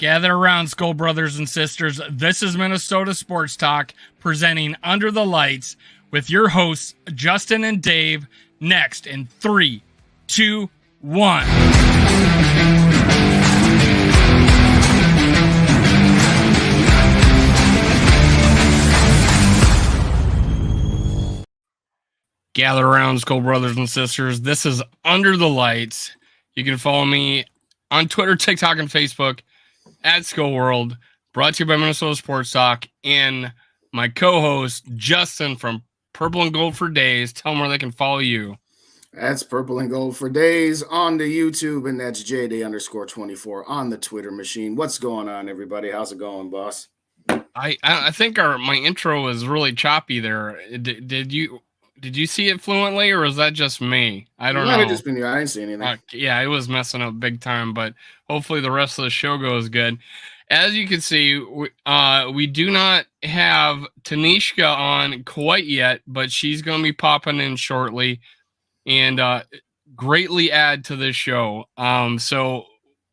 Gather around, Skull brothers and sisters. This is Minnesota Sports Talk, presenting Under the Lights with your hosts, Justin and Dave, next in 3, 2, 1. Gather around, Skull brothers and sisters. This is Under the Lights. You can follow me on Twitter, TikTok, and Facebook at Skull World. Brought to you by Minnesota Sports Talk and my co-host Justin from Purple and Gold for Days. Tell them where they can follow you. That's Purple and Gold for Days on the YouTube, and that's JD_24 on the Twitter machine. What's going on, everybody? How's it going, boss? I think my intro was really choppy there. Did you see it fluently, or was that just me? I don't know. Might have just been you. I didn't see anything. Yeah, it was messing up big time, but hopefully the rest of the show goes good. As you can see, we do not have Tanishka on quite yet, but she's going to be popping in shortly and greatly add to this show. So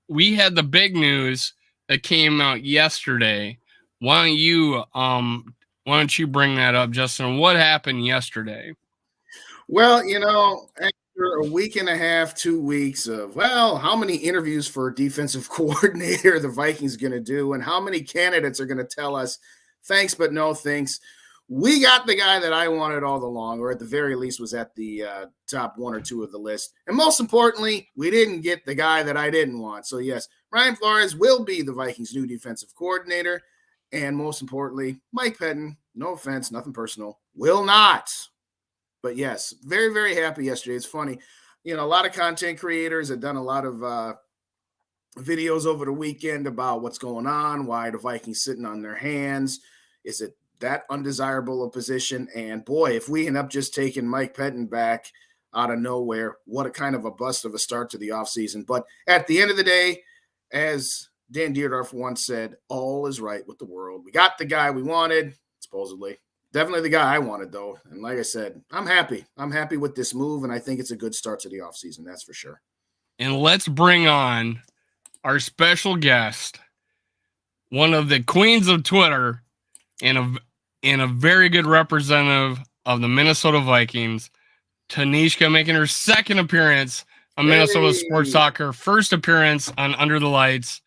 we had the big news that came out yesterday. Why don't you bring that up, Justin? What happened yesterday? Well, after a week and a half, 2 weeks of, how many interviews for defensive coordinator the Vikings going to do and how many candidates are going to tell us thanks but no thanks, we got the guy that I wanted all along, or at the very least was at the top 1 or 2 of the list. And most importantly, we didn't get the guy that I didn't want. So, yes, Brian Flores will be the Vikings' new defensive coordinator. And most importantly, Mike Pettin, no offense, nothing personal, will not. But yes, very, very happy yesterday. It's funny. A lot of content creators have done a lot of videos over the weekend about what's going on, why the Vikings sitting on their hands. Is it that undesirable a position? And boy, if we end up just taking Mike Pettin back out of nowhere, what a kind of a bust of a start to the offseason. But at the end of the day, as Dan Dierdorf once said, all is right with the world. We got the guy we wanted, supposedly. Definitely the guy I wanted, though. And like I said, I'm happy. I'm happy with this move, and I think it's a good start to the offseason, that's for sure. And let's bring on our special guest, one of the queens of Twitter and a very good representative of the Minnesota Vikings, Tanishka, making her second appearance on Minnesota Sports Talk, her first appearance on Under the Lights.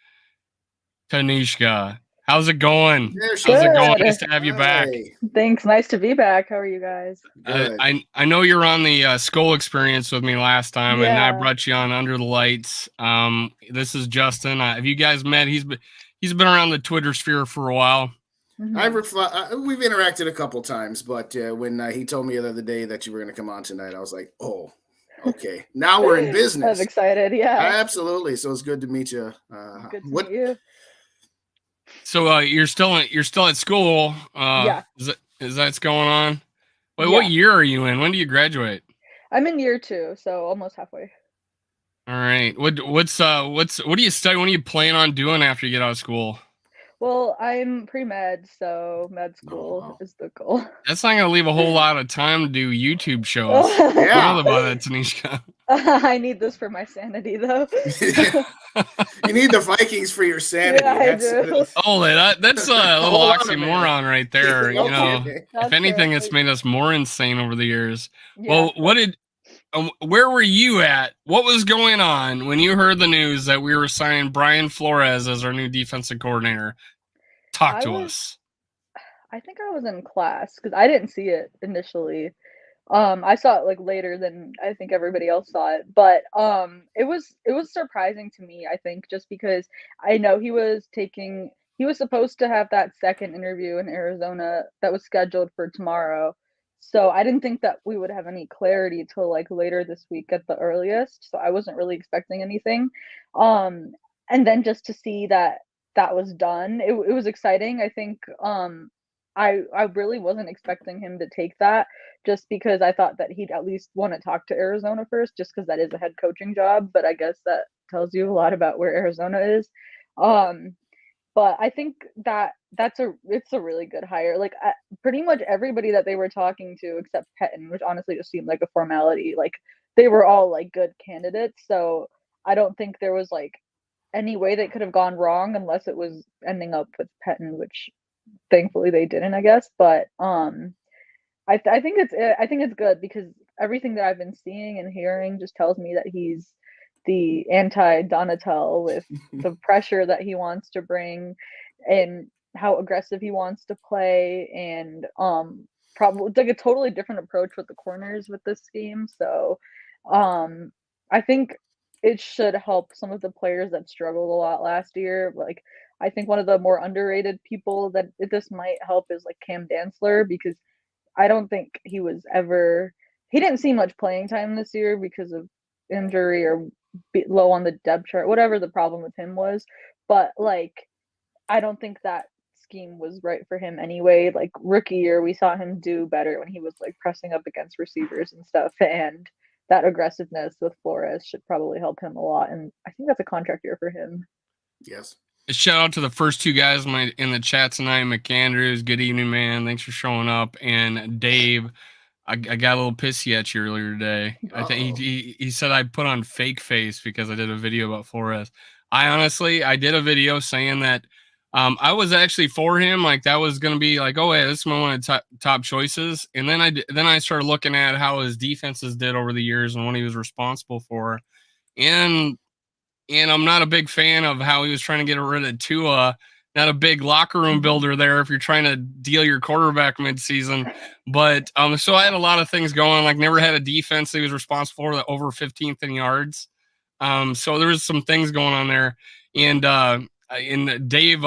Tanishka, how's it going? How's it going? Nice to have you back. Thanks. Nice to be back. How are you guys? I know you're on the Skull Experience with me last time, and I brought you on Under the Lights. This is Justin. Have you guys met? He's been around the Twitter sphere for a while. Mm-hmm. We've interacted a couple times, but when he told me the other day that you were going to come on tonight, I was like, oh, okay. Now we're in business. I'm excited. Yeah, absolutely. So it's good to meet you. Good to meet you. So you're still at school. Yeah. Is that's going on? Wait, What year are you in? When do you graduate? I'm in year 2, so almost halfway. All right. What do you study? What are you planning on doing after you get out of school? Well, I'm pre-med, so med school is the goal. That's not going to leave a whole lot of time to do YouTube shows. Yeah. About that, Tanishka. I need this for my sanity, though. You need the Vikings for your sanity. Yeah, I do. That's a little oxymoron right there. That's if anything, fair. it's made us more insane over the years. Yeah. Well, where were you at? What was going on when you heard the news that we were signing Brian Flores as our new defensive coordinator? Talk to us. I think I was in class because I didn't see it initially. I saw it later than I think everybody else saw it, but it was surprising to me, I think, just because I know he was supposed to have that second interview in Arizona that was scheduled for tomorrow. So I didn't think that we would have any clarity till later this week at the earliest. So I wasn't really expecting anything. And then just to see that was done, it was exciting. I think I really wasn't expecting him to take that, just because I thought that he'd at least want to talk to Arizona first, just because that is a head coaching job. But I guess that tells you a lot about where Arizona is. But I think it's a really good hire. Pretty much everybody that they were talking to, except Pettin, which honestly just seemed like a formality. They were all good candidates. So I don't think there was any way that could have gone wrong unless it was ending up with Pettin, which thankfully they didn't, I guess. But I think it's good because everything that I've been seeing and hearing just tells me that he's the anti Donatel with the pressure that he wants to bring and how aggressive he wants to play, and probably like a totally different approach with the corners with this scheme. So I think it should help some of the players that struggled a lot last year. Like I think one of the more underrated people that this might help is like Cam Dantzler, because I don't think he didn't see much playing time this year because of injury or low on the depth chart, whatever the problem with him was. But like, I don't think that scheme was right for him anyway. Like rookie year, we saw him do better when he was like pressing up against receivers and stuff. And that aggressiveness with Flores should probably help him a lot. And I think that's a contract year for him. Yes. Shout out to the first two guys in the chat tonight. McAndrews, good evening, man. Thanks for showing up. And Dave, I got a little pissy at you earlier today. I think he said I put on fake face because I did a video about Flores. I did a video saying that I was actually for him. Like that was going to be like, oh, yeah, this is one of the top choices. And then I started looking at how his defenses did over the years and what he was responsible for. And I'm not a big fan of how he was trying to get rid of Tua. Not a big locker room builder there if you're trying to deal your quarterback midseason. But so I had a lot of things going. Like never had a defense that he was responsible for that over 15th in yards. So there was some things going on there. And Dave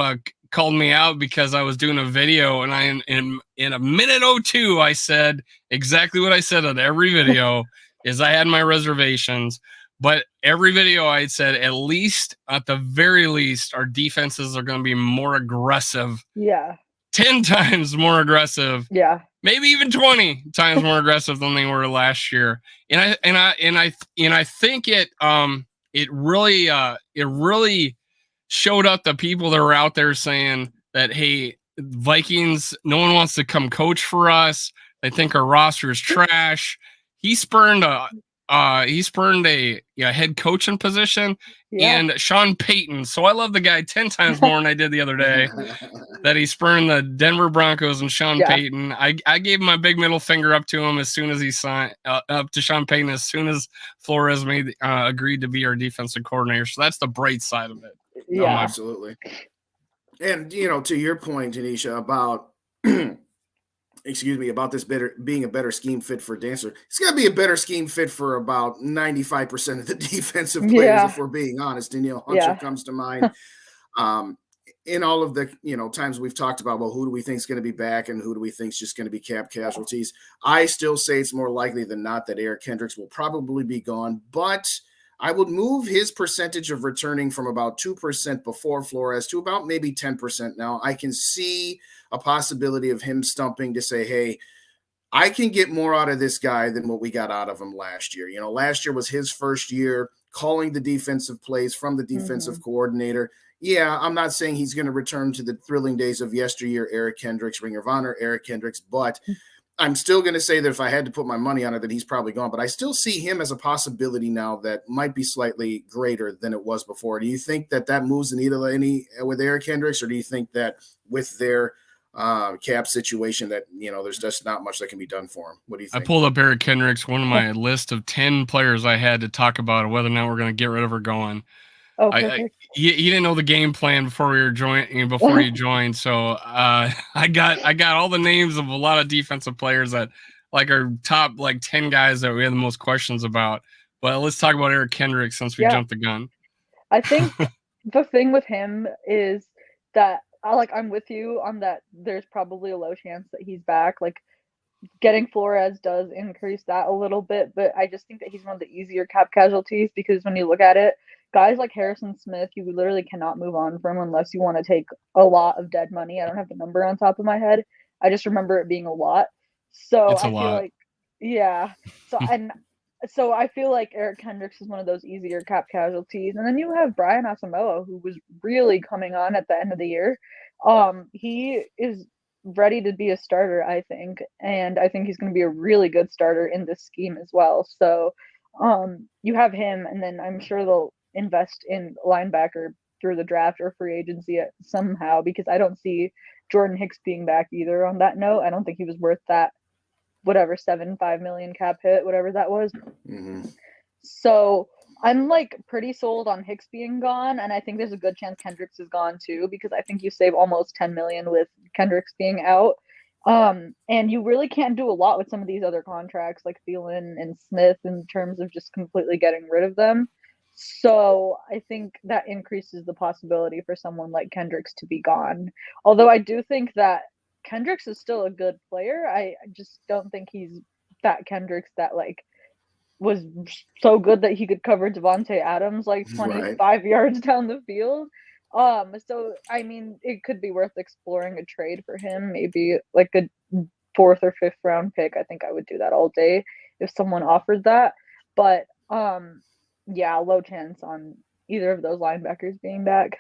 called me out because I was doing a video, and in a minute 02, I said exactly what I said on every video is I had my reservations. But every video I had said, at the very least, our defenses are going to be more aggressive. Yeah. 10 times more aggressive. Yeah. Maybe even 20 times more aggressive than they were last year. And I think it really showed up the people that were out there saying that, hey, Vikings, no one wants to come coach for us. They think our roster is trash. He spurned a head coaching position and Sean Payton. So I love the guy 10 times more than I did the other day. That he spurned the Denver Broncos and Sean Payton. I gave my big middle finger up to him as soon as he signed up to Sean Payton as soon as Flores agreed to be our defensive coordinator. So that's the bright side of it. Yeah, absolutely. And to your point, Tanisha, about about this being a better scheme fit for Dancer. It's going to be a better scheme fit for about 95% of the defensive players, if we're being honest. And, Hunter comes to mind. In all of the, times we've talked about, well, who do we think is going to be back and who do we think is just going to be cap casualties? I still say it's more likely than not that Eric Kendricks will probably be gone, but I would move his percentage of returning from about 2% before Flores to about maybe 10% now. I can see a possibility of him stumping to say, hey, I can get more out of this guy than what we got out of him last year. Last year was his first year calling the defensive plays from the defensive coordinator. Yeah, I'm not saying he's going to return to the thrilling days of yesteryear Eric Kendricks, Ring of Honor Eric Kendricks, but I'm still going to say that if I had to put my money on it, that he's probably gone. But I still see him as a possibility now that might be slightly greater than it was before. Do you think that moves the needle any with Eric Kendricks, or do you think that with their cap situation that, there's just not much that can be done for him? What do you think? I pulled up Eric Kendricks, one of my list of 10 players I had to talk about whether or not we're going to get rid of or going. Oh, perfect. He didn't know the game plan before you joined. So I got all the names of a lot of defensive players that are top 10 guys that we had the most questions about. But let's talk about Eric Kendricks since we jumped the gun. I think the thing with him is that I'm with you on that. There's probably a low chance that he's back. Getting Flores does increase that a little bit, but I just think that he's one of the easier cap casualties because when you look at it, guys like Harrison Smith, you literally cannot move on from unless you want to take a lot of dead money. I don't have the number on top of my head. I just remember it being a lot. So I feel like, So I feel like Eric Kendricks is one of those easier cap casualties. And then you have Brian Asamoah, who was really coming on at the end of the year. He is ready to be a starter, I think. And I think he's going to be a really good starter in this scheme as well. So you have him, and then I'm sure they'll invest in linebacker through the draft or free agency somehow, because I don't see Jordan Hicks being back either on that note. I don't think he was worth that whatever 7.5 million cap hit, whatever that was. Mm-hmm. So I'm like pretty sold on Hicks being gone, and I think there's a good chance Kendricks is gone too, because I think you save almost 10 million with Kendricks being out. And you really can't do a lot with some of these other contracts like Thielen and Smith in terms of just completely getting rid of them. So I think that increases the possibility for someone like Kendricks to be gone. Although I do think that Kendricks is still a good player. I just don't think he's that Kendricks that like was so good that he could cover Devontae Adams like 25 yards down the field. So I mean, it could be worth exploring a trade for him, maybe like a 4th or 5th round pick. I think I would do that all day if someone offered that. But yeah, low chance on either of those linebackers being back.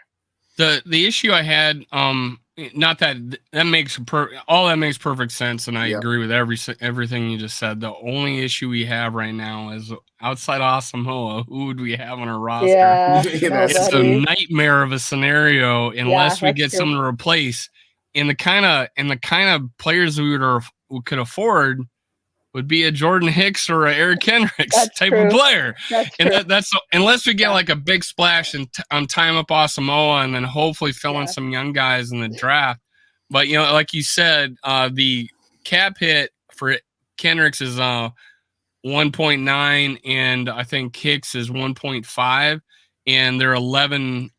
The issue I had, not that makes all that makes perfect sense, and I agree with everything you just said. The only issue we have right now is outside Asamoah, who would we have on our roster? Yeah, it's a nightmare of a scenario unless we get someone to replace. And the kind of players we could afford would be a Jordan Hicks or a Eric Kendricks type of player. That's unless we get like a big splash and on time up Asamoah and then hopefully fill in some young guys in the draft. But like you said, the cap hit for Kendricks is 1.9 and I think Hicks is 1.5, and they're 11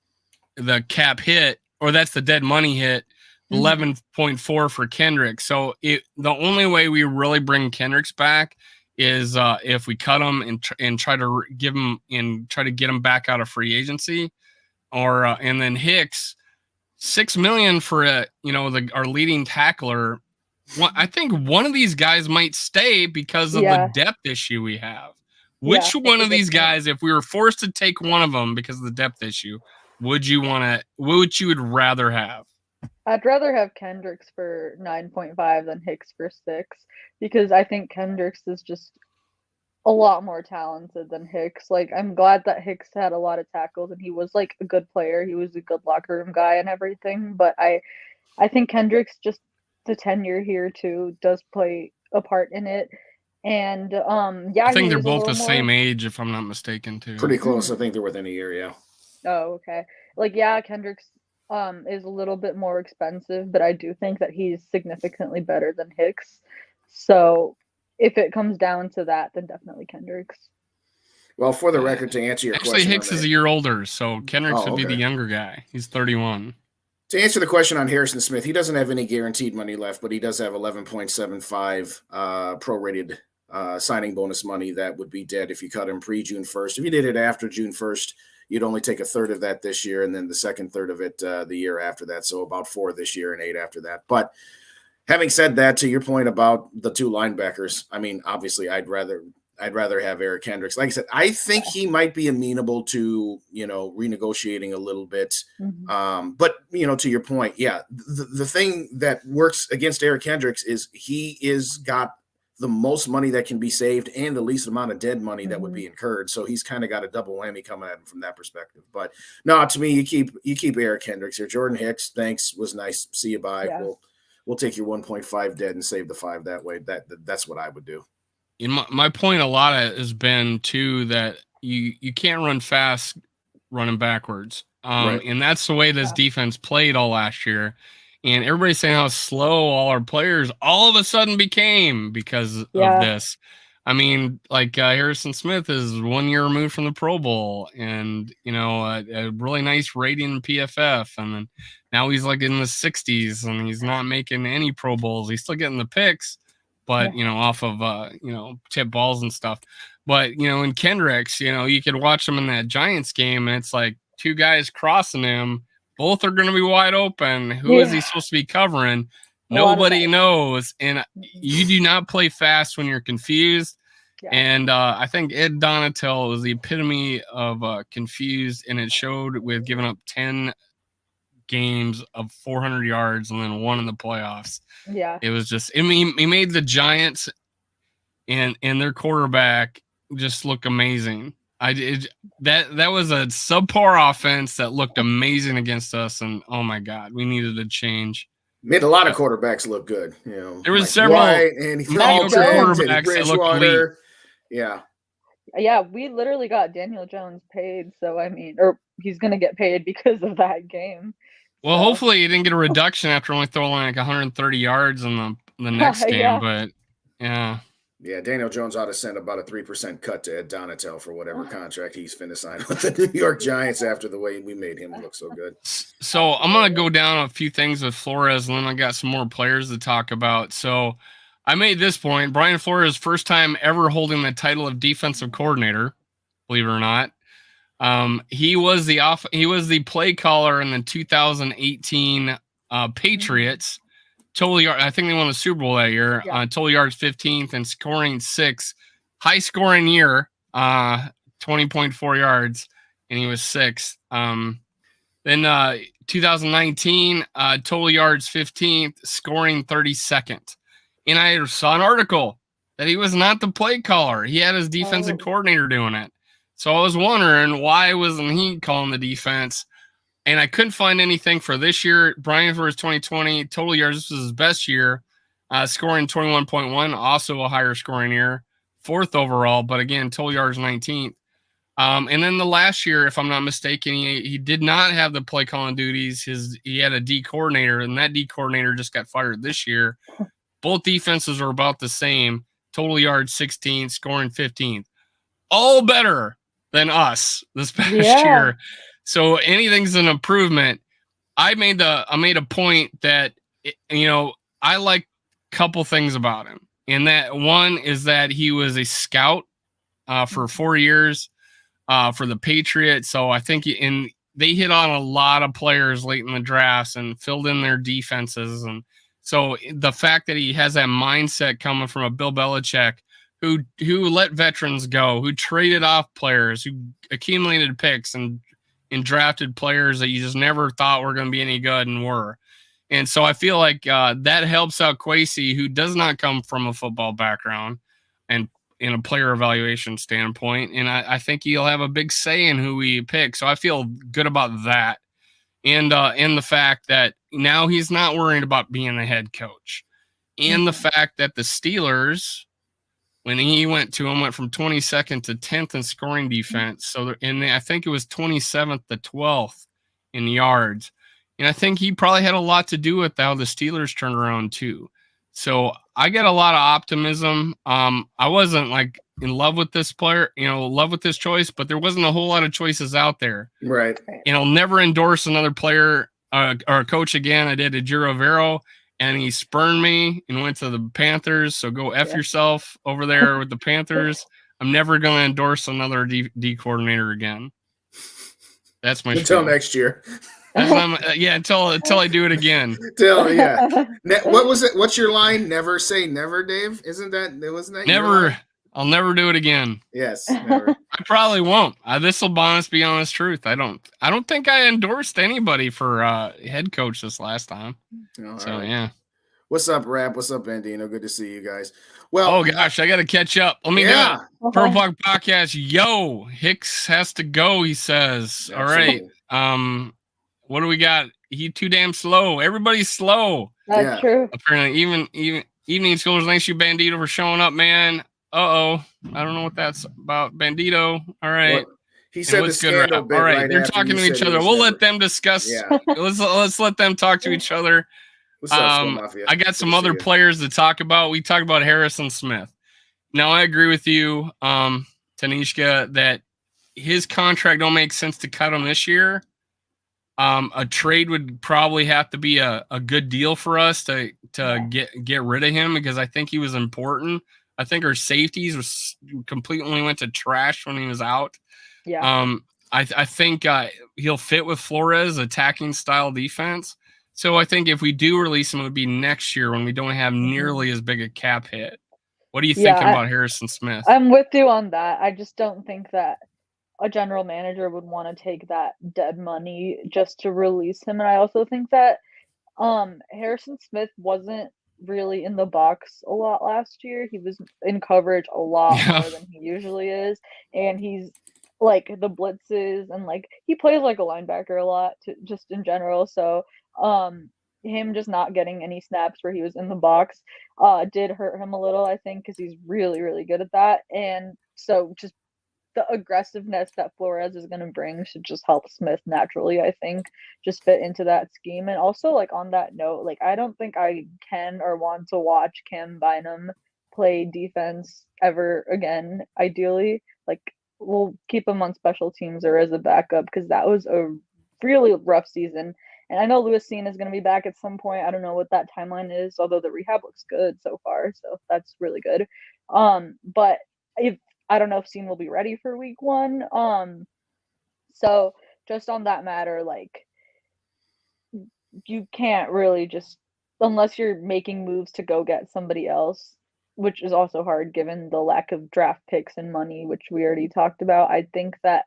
the cap hit, or that's the dead money hit. 11.4 for Kendricks. So the only way we really bring Kendricks back is if we cut him and try to give him and try to get him back out of free agency, or and then Hicks, $6 million for our leading tackler. I think one of these guys might stay because of the depth issue we have. Which one of these guys, if we were forced to take one of them because of the depth issue, would you would rather have? I'd rather have Kendricks for 9.5 than Hicks for 6, because I think Kendricks is just a lot more talented than Hicks. Like, I'm glad that Hicks had a lot of tackles and he was like a good player. He was a good locker room guy and everything. But I think Kendricks, just the tenure here too, does play a part in it. And I think they're both the same age, if I'm not mistaken, too. Pretty close. I think they're within a year. Yeah. Oh, okay. Like, Kendricks is a little bit more expensive, but I do think that he's significantly better than Hicks. So if it comes down to that, then definitely Kendricks. Well, for the record, to answer your question. Actually, Hicks is a year older, so Kendricks would be the younger guy. He's 31. To answer the question on Harrison Smith, he doesn't have any guaranteed money left, but he does have 11.75 prorated signing bonus money that would be dead if you cut him pre-June 1st. If you did it after June 1st, you'd only take a third of that this year, and then the second third of it the year after that. So about 4 this year and 8 after that. But having said that, to your point about the 2 linebackers, I mean, obviously, I'd rather have Eric Kendricks. Like I said, I think he might be amenable to renegotiating a little bit. But to your point, the thing that works against Eric Kendricks is he is got the most money that can be saved and the least amount of dead money that would be incurred. So he's kind of got a double whammy coming at him from that perspective. But no, to me, you keep Eric Kendricks here. Jordan Hicks, thanks, was nice. See you, bye. Yeah. We'll take your 1.5 dead and save the 5 that way. That's what I would do. My point a lot has been too that you can't run fast running backwards. And that's the way this defense played all last year. And everybody's saying how slow all our players all of a sudden became because of this. I mean, like Harrison Smith is 1 year removed from the Pro Bowl, and a really nice rating in PFF, and then now he's like in the 60s, and he's not making any Pro Bowls. He's still getting the picks, but off of tip balls and stuff. But in Kendricks, you could watch him in that Giants game, and it's like 2 guys crossing him. Both are going to be wide open. Who is he supposed to be covering? Nobody knows. And you do not play fast when you're confused. Yeah. And I think Ed Donatel was the epitome of confused, and it showed with giving up 10 games of 400 yards and then 1 in the playoffs. Yeah. It was just, I mean, he made the Giants and their quarterback just look amazing. I did that was a subpar offense that looked amazing against us, and oh my god, we needed a change. Made a lot of quarterbacks look good. There was Mike several White, Andy mediocre Jones. Teddy quarterbacks that looked elite. Bridgewater. Yeah. Yeah, we literally got Daniel Jones paid, so I mean, or he's gonna get paid because of that game. Well, So. hopefully he didn't get a reduction after only throwing like 130 yards in the next game. Yeah. But yeah. Yeah, Daniel Jones ought to send about a 3% cut to Ed Donatel for whatever contract he's finna sign with the New York Giants after the way we made him look so good. So I'm gonna go down a few things with Flores, and then I got some more players to talk about. So I made this point: Brian Flores, first time ever holding the title of defensive coordinator, believe it or not. He was the play caller in the 2018 Patriots. Total yard. I think they won the Super Bowl that year. Yeah. Total yards 15th and scoring 6. High scoring year. 20.4 yards, and he was 6th. Then 2019 total yards 15th, scoring 32nd. And I saw an article that he was not the play caller. He had his defensive coordinator doing it. So I was wondering why wasn't he calling the defense? And I couldn't find anything for this year. Brian for his 2020 total yards, this was his best year, scoring 21.1, also a higher scoring year, 4th overall, but again, total yards 19th. And then the last year, if I'm not mistaken, he did not have the play calling duties. He had a D coordinator, and that D coordinator just got fired this year. Both defenses are about the same. Total yards 16th, scoring 15th. All better than us this past year. So anything's an improvement. I made a point that I like a couple things about him, and that one is that he was a scout for 4 years for the Patriots. So I think they hit on a lot of players late in the drafts and filled in their defenses, and so the fact that he has that mindset coming from a Bill Belichick who let veterans go, who traded off players, who accumulated picks and drafted players that you just never thought were going to be any good and were. And so I feel like that helps out Kwesi, who does not come from a football background and in a player evaluation standpoint. And I think he'll have a big say in who we pick. So I feel good about that. And the fact that now he's not worried about being the head coach. And the fact that the Steelers, when he went from 22nd to 10th in scoring defense. So, I think it was 27th to 12th in yards. And I think he probably had a lot to do with how the Steelers turned around too. So I get a lot of optimism. I wasn't like in love with this player, love with this choice, but there wasn't a whole lot of choices out there. Right. And I'll never endorse another player or a coach again. I did a Giro Vero. And he spurned me and went to the Panthers. So go F yourself over there with the Panthers. I'm never going to endorse another D coordinator again. That's my until next year. Until I do it again. What was it? What's your line? Never say never, Dave. Wasn't that never? I'll never do it again. Yes, never. I probably won't. This will be honest truth. I don't think I endorsed anybody for head coach this last time. Right. Yeah. What's up, Rap? What's up, Bandino? Good to see you guys. Well, oh gosh, I got to catch up. Let me do it. Purple Block Podcast. Yo, Hicks has to go. He says. Absolutely. All right. What do we got? He too damn slow. Everybody's slow. That's true. Apparently, even evening schoolers. Thanks you, Bandito, for showing up, man. I don't know what that's about. Bandito. All right. Well, he said the scandal bit. All right. They're talking to each other. We'll let them discuss. Yeah. let's let them talk to each other. What's up, Mafia? I got some other players to talk about. We talked about Harrison Smith. Now I agree with you, Tanishka, that his contract don't make sense to cut him this year. A trade would probably have to be a good deal for us to get rid of him, because I think he was important. I think our safeties was completely went to trash when he was out. Yeah. I think he'll fit with Flores' attacking style defense. So I think if we do release him, it would be next year when we don't have nearly as big a cap hit. What are you thinking about Harrison Smith? I'm with you on that. I just don't think that a general manager would want to take that dead money just to release him. And I also think that Harrison Smith wasn't really in the box a lot last year. He was in coverage a lot more than he usually is. And he's like the blitzes, and like he plays like a linebacker a lot just in general. So him just not getting any snaps where he was in the box did hurt him a little, I think, because he's really, really good at that. And so just the aggressiveness that Flores is going to bring should just help Smith naturally, I think, just fit into that scheme. And also, like, on that note, like, I don't think I can or want to watch Cam Bynum play defense ever again, ideally. Like, we'll keep him on special teams or as a backup because that was a really rough season. And I know Lewis Cine is going to be back at some point. I don't know what that timeline is, although the rehab looks good so far, so that's really good. But if I don't know if Cine will be ready for week 1. So just on that matter, like you can't really just, unless you're making moves to go get somebody else, which is also hard given the lack of draft picks and money, which we already talked about. I think that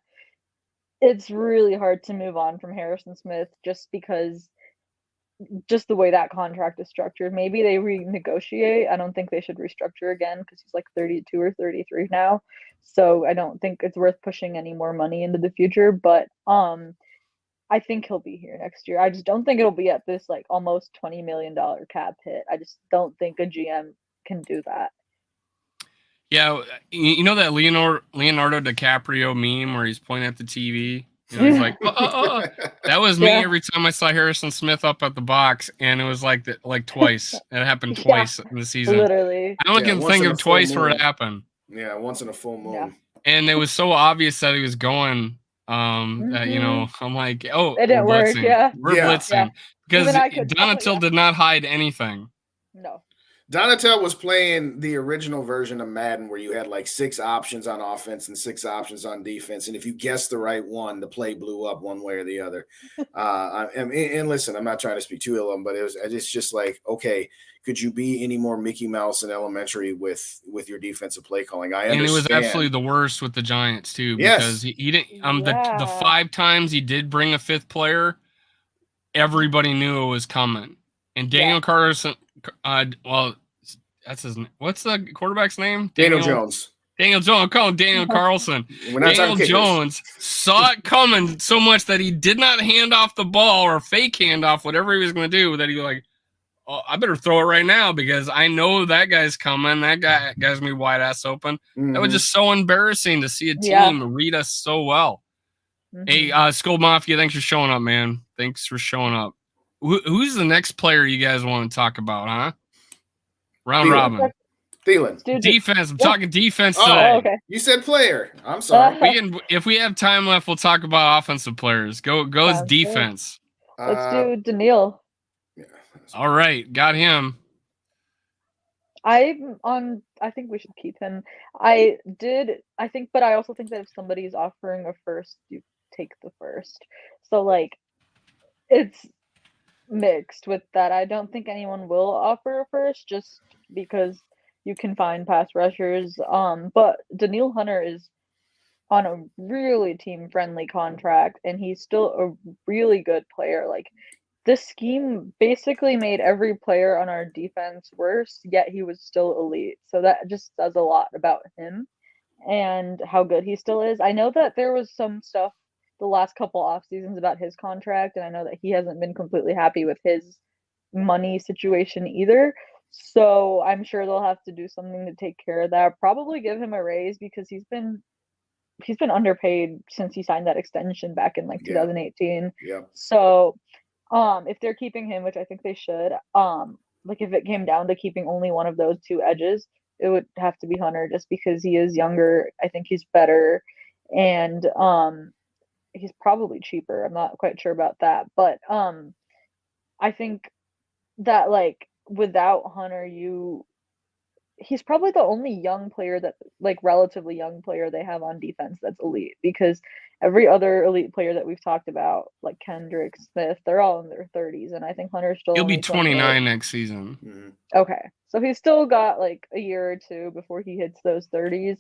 it's really hard to move on from Harrison Smith just because just the way that contract is structured. Maybe they renegotiate. I don't think they should restructure again because he's like 32 or 33 now. So I don't think it's worth pushing any more money into the future. But I think he'll be here next year. I just don't think it'll be at this like almost $20 million cap hit. I just don't think a GM can do that. Yeah, you know that Leonardo DiCaprio meme where he's pointing at the TV? You know, he's like, that was me every time I saw Harrison Smith up at the box, and it was like twice. It happened twice in the season. Literally. I only can think of twice where it happened. Yeah, once in a full moon. Yeah. And it was so obvious that he was going that, you know, I'm like, oh, it didn't work. Yeah. We're blitzing. Because Donatil did not hide anything. No. Donatel was playing the original version of Madden where you had like 6 options on offense and 6 options on defense. And if you guessed the right one, the play blew up one way or the other. And listen, I'm not trying to speak too ill of him, but it's just like, okay, could you be any more Mickey Mouse in elementary with your defensive play calling? I understand. And it was absolutely the worst with the Giants too, because he didn't the 5 times he did bring a 5th player, everybody knew it was coming. And Daniel Carlson, well, that's his name. What's the quarterback's name? Daniel Jones. Daniel Jones. I'm calling Daniel Carlson. Daniel Jones saw it coming so much that he did not hand off the ball or fake handoff, whatever he was going to do, that he was like, oh, I better throw it right now because I know that guy's coming. That guy's going to be wide ass open. That was just so embarrassing to see a team read us so well. Hey, Skull Mafia, thanks for showing up, man. Thanks for showing up. Who's the next player you guys want to talk about, huh? Round robin. Thielen. Defense. I'm talking defense today. Okay. You said player. I'm sorry. If we have time left, we'll talk about offensive players. Go as defense. Let's do Daniil. Yeah, all right, got him. I think we should keep him. But I also think that if somebody's offering a first, you take the first. So like, it's mixed with that. I don't think anyone will offer a first just because you can find pass rushers. But Daniil Hunter is on a really team-friendly contract, and he's still a really good player. Like, this scheme basically made every player on our defense worse, yet he was still elite. So that just says a lot about him and how good he still is. I know that there was some stuff the last couple off seasons about his contract, and I know that he hasn't been completely happy with his money situation either. So I'm sure they'll have to do something to take care of that. Probably give him a raise because he's been underpaid since he signed that extension back in like 2018. Yeah. So if they're keeping him, which I think they should, like if it came down to keeping only one of those 2 edges, it would have to be Hunter just because he is younger. I think he's better, and he's probably cheaper. I'm not quite sure about that, but I think that like without Hunter, he's probably the only young player that like relatively young player they have on defense that's elite, because every other elite player that we've talked about, like Kendrick, Smith, they're all in their 30s, and I think Hunter's still he'll be 29 next season. Mm-hmm. Okay, so he's still got like a year or 2 before he hits those 30s.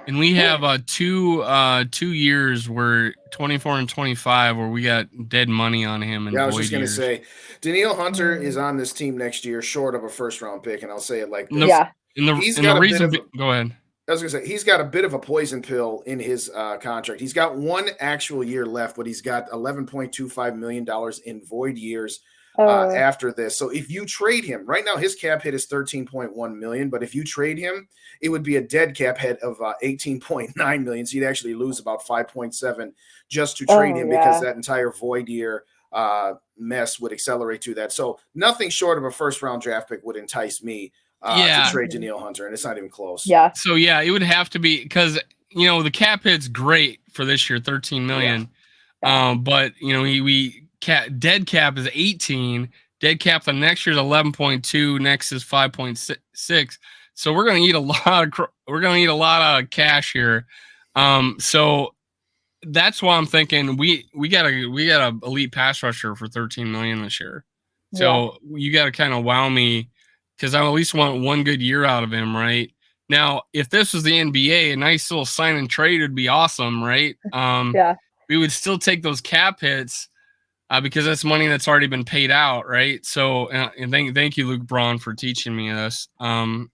And we have 2 years where 24 and 25 where we got dead money on him. I was just going to say, Daniil Hunter is on this team next year, short of a first-round pick, and I'll say it like this. Yeah. And the reason, go ahead. I was gonna say he's got a bit of a poison pill in his contract. He's got one actual year left, but he's got $11.25 million in void years after this. So if you trade him right now, his cap hit is 13.1 million. But if you trade him, it would be a dead cap hit of 18.9 million. So you'd actually lose about 5.7 just to trade him because that entire void year mess would accelerate to that. So nothing short of a first round draft pick would entice me to trade Danielle Hunter, and it's not even close. Yeah. So yeah, it would have to be because the cap hit's great for this year, 13 million. Yeah. But dead cap is 18. Dead cap the next year is 11.2. Next is 5.6. So we're gonna need a lot of cash here. So that's why I'm thinking we got a elite pass rusher for 13 million this year. So you got to kind of wow me, because I at least want one good year out of him, right? Now, if this was the NBA, a nice little sign and trade would be awesome, right? We would still take those cap hits because that's money that's already been paid out, right? So, and thank you, Luke Braun, for teaching me this. I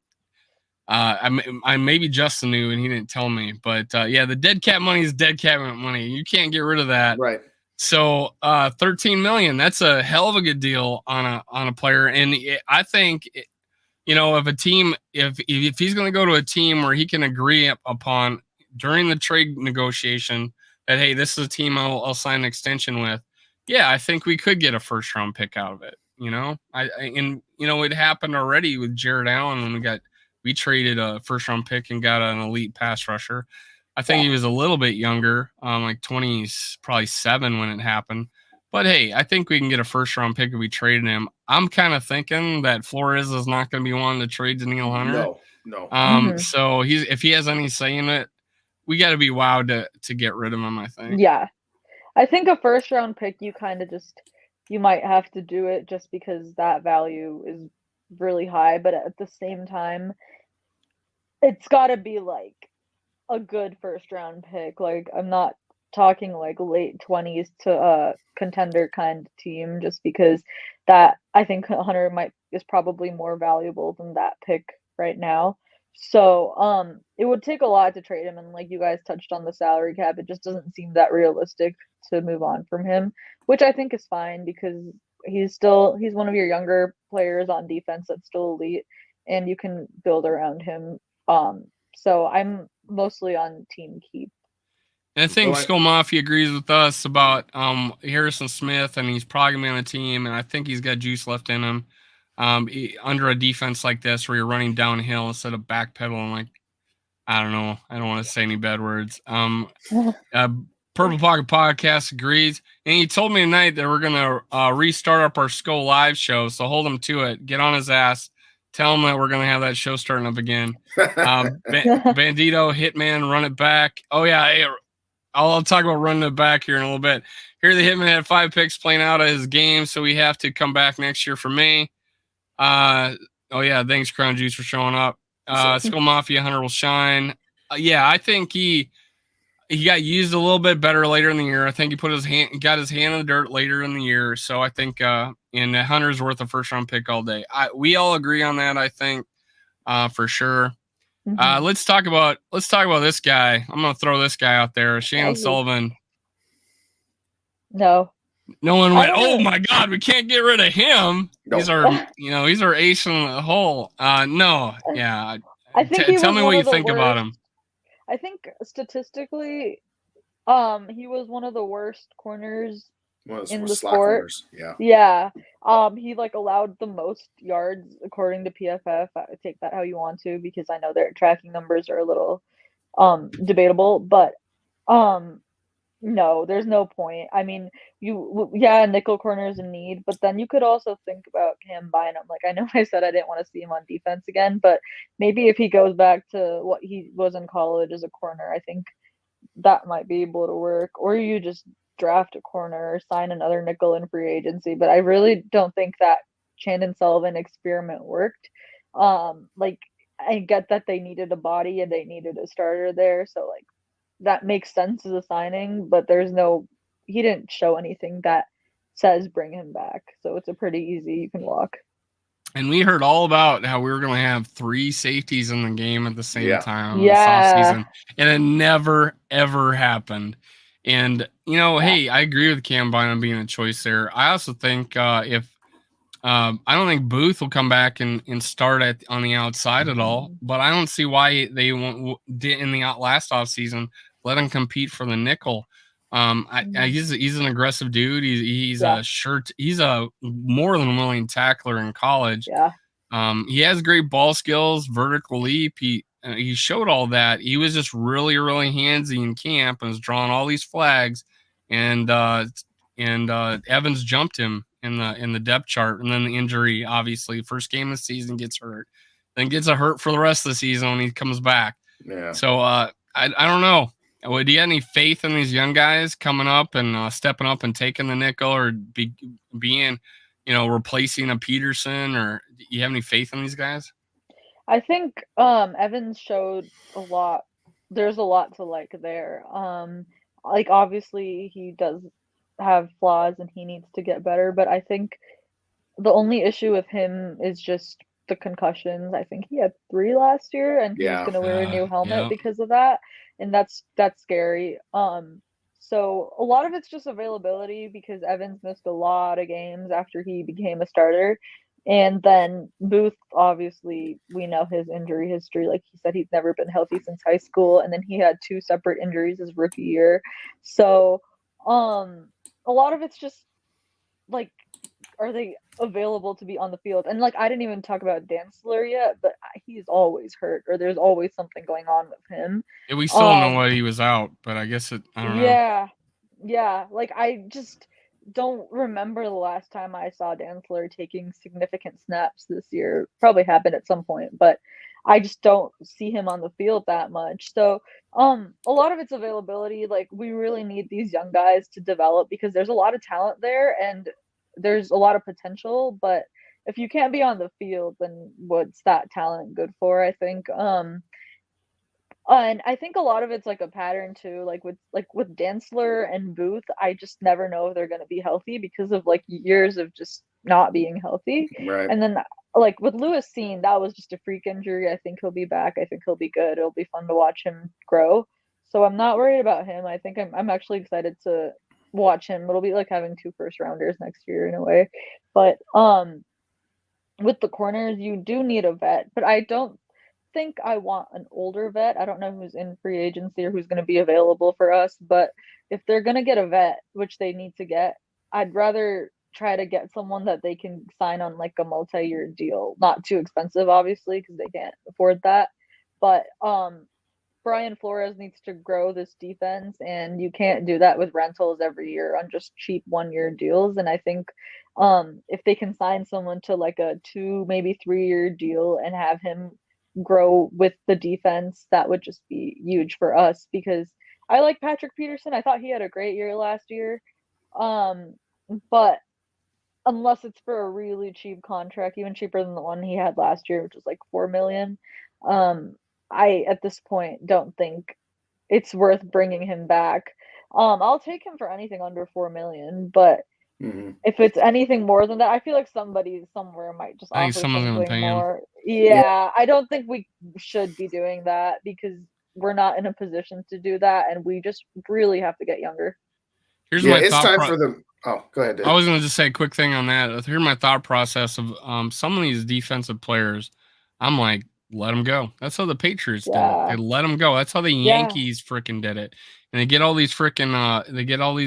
maybe Justin knew and he didn't tell me, but the dead cap money is dead cap money. You can't get rid of that, right? So 13 million, that's a hell of a good deal on a player. And I think, if a team, if he's going to go to a team where he can agree upon during the trade negotiation that, hey, this is a team I'll sign an extension with. Yeah, I think we could get a first round pick out of it. It happened already with Jared Allen when we traded a first round pick and got an elite pass rusher. I think he was a little bit younger, like 20, probably 7 when it happened. But hey, I think we can get a first round pick if we traded him. I'm kind of thinking that Flores is not going to be wanting to trade Danielle Hunter. No. So if he has any say in it, we got to be wowed to get rid of him, I think. Yeah. I think a first round pick, you might have to do it just because that value is really high. But at the same time, it's got to be like a good first round pick. Like, I'm not talking like late 20s to a contender kind of team, just because that I think Hunter is probably more valuable than that pick right now. So it would take a lot to trade him, and like you guys touched on the salary cap, it just doesn't seem that realistic to move on from him, which I think is fine because he's one of your younger players on defense that's still elite, and you can build around him. So I'm mostly on team keep. And I think Skull Mafia agrees with us about Harrison Smith, and he's probably going to be on the team, and I think he's got juice left in him. Under a defense like this where you're running downhill instead of backpedaling, like, I don't know. I don't want to say any bad words. Purple Pocket Podcast agrees. And he told me tonight that we're going to restart up our Skull Live show, so hold him to it. Get on his ass. Tell him that we're going to have that show starting up again. Bandito, Hitman, run it back. Oh, yeah. I'll talk about running it back here in a little bit. Here, the Hitman had 5 picks playing out of his game, so we have to come back next year for me. Thanks, Crown Juice, for showing up. Skull Mafia Hunter will shine. I think he got used a little bit better later in the year. I think he got his hand in the dirt later in the year. So I think in Hunter's worth a first round pick all day. We all agree on that, I think, for sure. Mm-hmm. Let's talk about this guy. I'm gonna throw this guy out there, Shannon Sullivan. No one went, oh my God, we can't get rid of him. Nope. He's our ace in the hole. No, yeah. I think tell me what you think about him. I think statistically, he was one of the worst corners in the sport. Yeah. He allowed the most yards according to PFF. Take that how you want to, because I know their tracking numbers are a little debatable, but no, there's no point. I mean, nickel corners in need, but then you could also think about him buying them. Like, I know I said I didn't want to see him on defense again, but maybe if he goes back to what he was in college as a corner, I think that might be able to work. Or you just draft a corner or sign another nickel in free agency. But I really don't think that Shannon Sullivan experiment worked. I get that they needed a body and they needed a starter there, so that makes sense as a signing, but he didn't show anything that says bring him back. So it's a pretty easy, you can walk. And we heard all about how we were going to have 3 safeties in the game at the same Yeah. time this Yeah. offseason, and it never, ever happened. And, Yeah. hey, I agree with Cam Bynum being a choice there. I also think if I don't think Booth will come back and start on the outside at all, but I don't see why they did in the last offseason let him compete for the nickel. He's an aggressive dude. He's a more than willing tackler in college. Yeah. He has great ball skills, vertical leap. He showed all that. He was just really, really handsy in camp and was drawing all these flags, and Evans jumped him in the depth chart, and then the injury, obviously, first game of the season gets hurt, then gets a hurt for the rest of the season when he comes back. Yeah. So I don't know. Do you have any faith in these young guys coming up and stepping up and taking the nickel, or being, replacing a Peterson, or do you have any faith in these guys? I think Evans showed a lot. There's a lot to like there. Like obviously he does have flaws and he needs to get better, but I think the only issue with him is just the concussions. I think he had 3 last year and he's gonna wear a new helmet Yeah. because of that, and that's scary. So a lot of it's just availability because Evans missed a lot of games after he became a starter. And then Booth, obviously, we know his injury history. Like he said, he's never been healthy since high school, and then he had 2 separate injuries his rookie year. So, a lot of it's just like, are they available to be on the field? And like, I didn't even talk about Dantzler yet, but he's always hurt, or there's always something going on with him. Yeah, we still don't know why he was out, but I guess I don't know. Yeah. Like I just don't remember the last time I saw Dantzler taking significant snaps this year. Probably happened at some point, but I just don't see him on the field that much. So, a lot of it's availability. Like we really need these young guys to develop because there's a lot of talent there and there's a lot of potential, but if you can't be on the field, then what's that talent good for? I think. And I think a lot of it's like a pattern too, like with Dantzler and Booth, I just never know if they're gonna be healthy because of like years of just not being healthy. Right. And then like with Lewis Seen, that was just a freak injury. I think he'll be back. I think he'll be good. It'll be fun to watch him grow. So I'm not worried about him. I think I'm actually excited to watch him. It'll be like having 2 first rounders next year in a way. But with the corners, you do need a vet, but I don't think I want an older vet. I don't know who's in free agency or who's going to be available for us, but if they're going to get a vet, which they need to get, I'd rather try to get someone that they can sign on like a multi-year deal. Not too expensive, obviously, because they can't afford that. But Brian Flores needs to grow this defense, and you can't do that with rentals every year on just cheap 1-year deals. And I think if they can sign someone to like a 2, maybe 3-year deal and have him grow with the defense, that would just be huge for us because I like Patrick Peterson. I thought he had a great year last year. But unless it's for a really cheap contract, even cheaper than the one he had last year, which was like 4 million, I at this point don't think it's worth bringing him back. I'll take him for anything under 4 million, but if it's anything more than that, I feel like somebody somewhere might just I think offer someone's gonna something pay him. more. Yeah, I don't think we should be doing that because we're not in a position to do that, and we just really have to get younger. Here's my it's thought. time for the. Oh, go ahead, Dave. I was going to just say a quick thing on that. Here's my thought process of some of these defensive players. I'm like, let them go. That's how the Patriots did it. They let them go. That's how the Yankees freaking did it. And they get all these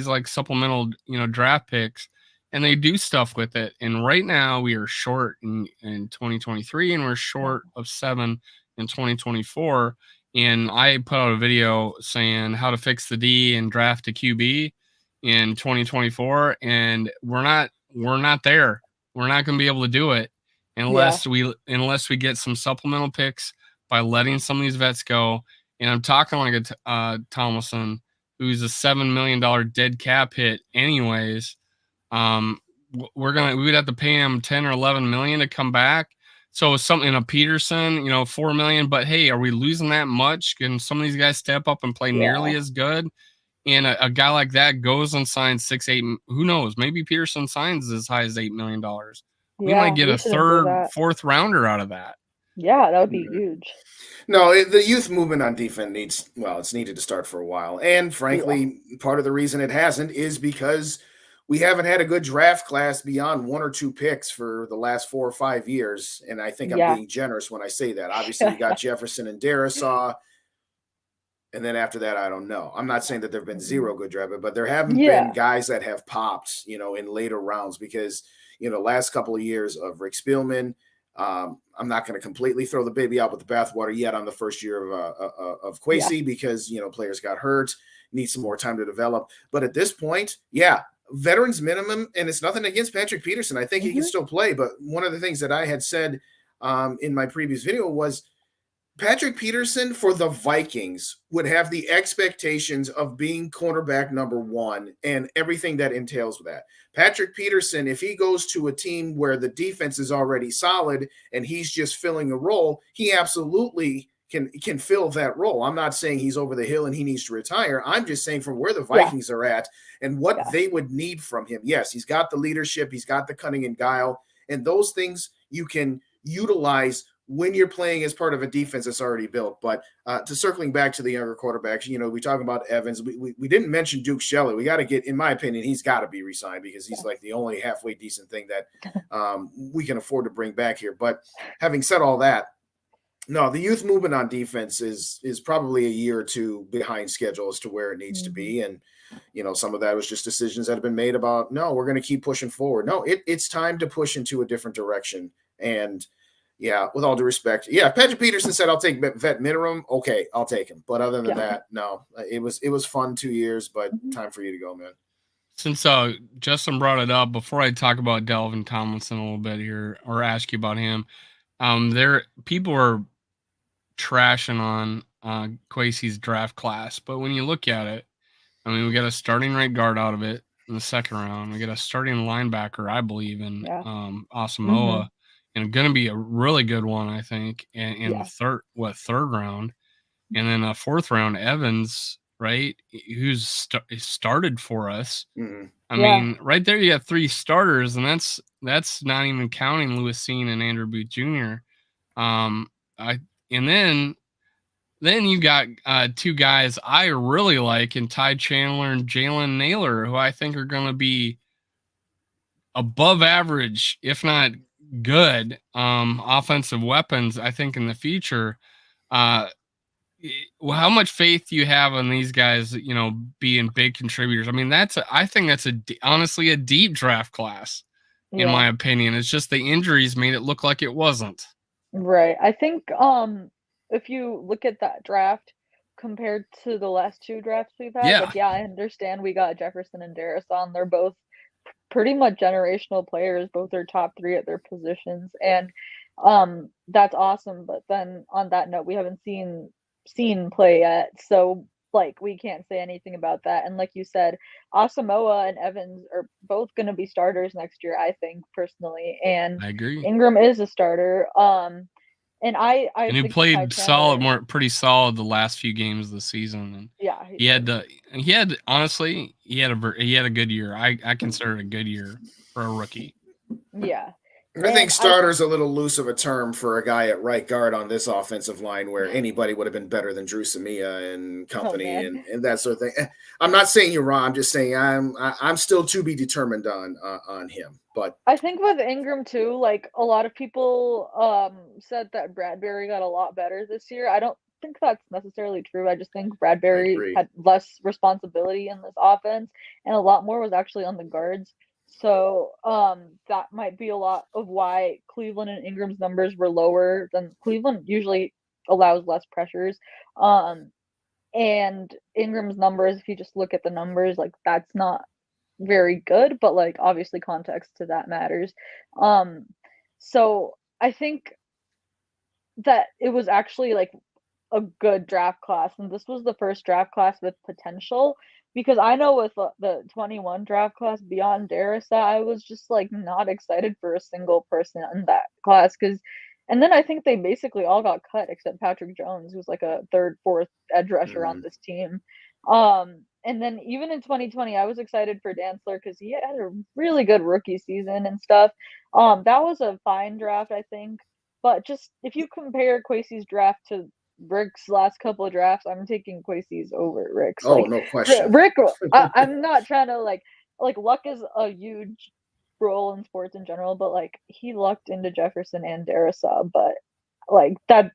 like supplemental, draft picks, and they do stuff with it. And right now we are short in 2023, and we're short of 7 in 2024. And I put out a video saying how to fix the D and draft a QB in 2024, and we're not there. We're not going to be able to do it unless we get some supplemental picks by letting some of these vets go. And I'm talking like a Tomlinson, who's a $7 million dead cap hit anyways. We would have to pay him 10 or 11 million to come back. So something, a Peterson, 4 million, but hey, are we losing that much? Can some of these guys step up and play nearly as good? And a guy like that goes and signs 6, 8. Who knows? Maybe Peterson signs as high as $8 million. We might Yeah, get we a shouldn't do third, that. fourth rounder out of that. Yeah, that would be Mhm. huge. No, the youth movement on defense it's needed to start for a while. And Yeah. frankly, part of the reason it hasn't is because we haven't had a good draft class beyond one or two picks for the last 4 or 5 years. And I think I'm Yeah. being generous when I say that. Obviously, you got Jefferson and Darisaw. And then after that, I don't know. I'm not saying that there have been Mhm. zero good draft, but there haven't been Yeah. guys that have popped, in later rounds because, last couple of years of Rick Spielman, I'm not going to completely throw the baby out with the bathwater yet on the first year of Yeah. Kwesi because, players got hurt, need some more time to develop. But at this point, yeah, veterans minimum, and it's nothing against Patrick Peterson. I think he can Mhm. still play. But one of the things that I had said in my previous video was Patrick Peterson for the Vikings would have the expectations of being cornerback number one and everything that entails with that. Patrick Peterson, if he goes to a team where the defense is already solid and he's just filling a role, he absolutely can fill that role. I'm not saying he's over the hill and he needs to retire. I'm just saying from where the Yeah. Vikings are at and what Yeah. they would need from him. Yes, he's got the leadership, he's got the cunning and guile, and those things you can utilize when you're playing as part of a defense that's already built. But to circling back to the younger quarterbacks, we talk about Evans. We didn't mention Duke Shelley. We got to get, in my opinion, he's got to be re-signed because he's like the only halfway decent thing that we can afford to bring back here. But having said all that, no, the youth movement on defense is probably a year or two behind schedule as to where it needs to Mhm. be. And, some of that was just decisions that have been made about, no, we're going to keep pushing forward. No, it's time to push into a different direction. And yeah, with all due respect, yeah, if Patrick Peterson said I'll take vet minimum, okay, I'll take him. But other than Yeah. that, no, it was fun 2 years, but Mhm. time for you to go, man. Since Justin brought it up, before I talk about Delvin Tomlinson a little bit here, or ask you about him, there people are trashing on Kwesi's draft class, but when you look at it, I mean, we got a starting right guard out of it in the second round. We got a starting linebacker, I believe, in Yeah. Asamoah, Mhm. and going to be a really good one, I think, in the Yeah. third round, and then a fourth round Evans, right, who's started for us. Mm-hmm. I Yeah. mean, right there you got three starters, and that's not even counting Lewis Cine and Andrew Booth Jr. Um, I and then you got two guys I really like in Ty Chandler and Jalen Naylor, who I think are going to be above average, if not good, offensive weapons. I think in the future. Uh, well, how much faith do you have in these guys? Being big contributors. I mean, I think that's honestly a deep draft class, in Yeah. my opinion. It's just the injuries made it look like it wasn't. Right. I think if you look at that draft compared to the last two drafts we've had, Yeah, like yeah, I understand we got Jefferson and Darisaw. They're both pretty much generational players. Both are top three at their positions, and that's awesome. But then on that note, we haven't seen play yet, so like we can't say anything about that. And like you said, Asamoah and Evans are both going to be starters next year, I think personally, and I agree. Ingram is a starter. And I And he think Ty played Chandler, pretty solid the last few games of the season, and yeah, he he had did. to, he had honestly he had a good year. I consider it a good year for a rookie. Yeah, I think and I starter's a little loose of a term for a guy at right guard on this offensive line where anybody would have been better than Drew Samia and oh company man. and that sort of thing. I'm not saying you're wrong. I'm just saying I'm still to be determined on him. But I think with Ingram too, like a lot of people said that Bradbury got a lot better this year. I don't think that's necessarily true. I just think I Bradbury agree. had less responsibility in this offense and a lot more was actually on the guards. So that might be a lot of why Cleveland and Ingram's numbers were lower than Cleveland usually allows less pressures. Um and Ingram's numbers, if you just look at the numbers, like that's not very good, but like obviously context to that matters. Um, so I think that it was actually like a good draft class, and this was the first draft class with potential because I know with the 21 draft class beyond Darissa, I was just like not excited for a single person in that class because. And then I think they basically all got cut except Patrick Jones, who's like a third, fourth edge rusher on Mhm. this team. Um, and then even in 2020, I was excited for Dantzler because he had a really good rookie season and stuff. That was a fine draft, I think. But just if you compare Kwesi's draft to Rick's last couple of drafts, I'm taking Kwesi's over Rick's. Oh, Like no question. Rick, I'm not trying to like luck is a huge role in sports in general, but like he lucked into Jefferson and Darrisaw, but like that.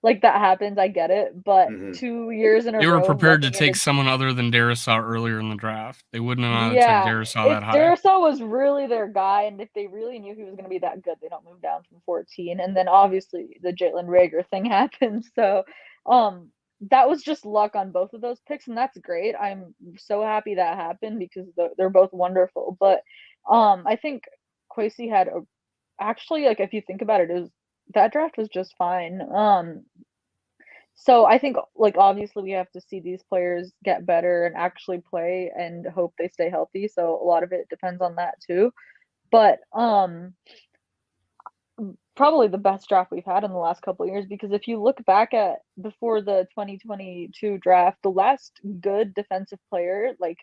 Like that happens, I get it, but 2 years in a They were row prepared to lucking take into someone other than Darrisaw earlier in the draft. They wouldn't have took yeah, Darrisaw if that high. Darrisaw was really their guy, and if they really knew he was going to be that good, they don't move down from 14. And then obviously the Jalen Reagor thing happened, so that was just luck on both of those picks, and that's great. I'm so happy that happened because they're both wonderful. But I think Kwesi had actually, like, if you think about it, that draft was just fine. So I think, like, obviously we have to see these players get better and actually play and hope they stay healthy. So a lot of it depends on that too. But probably the best draft we've had in the last couple of years, because if you look back at before the 2022 draft, the last good defensive player, like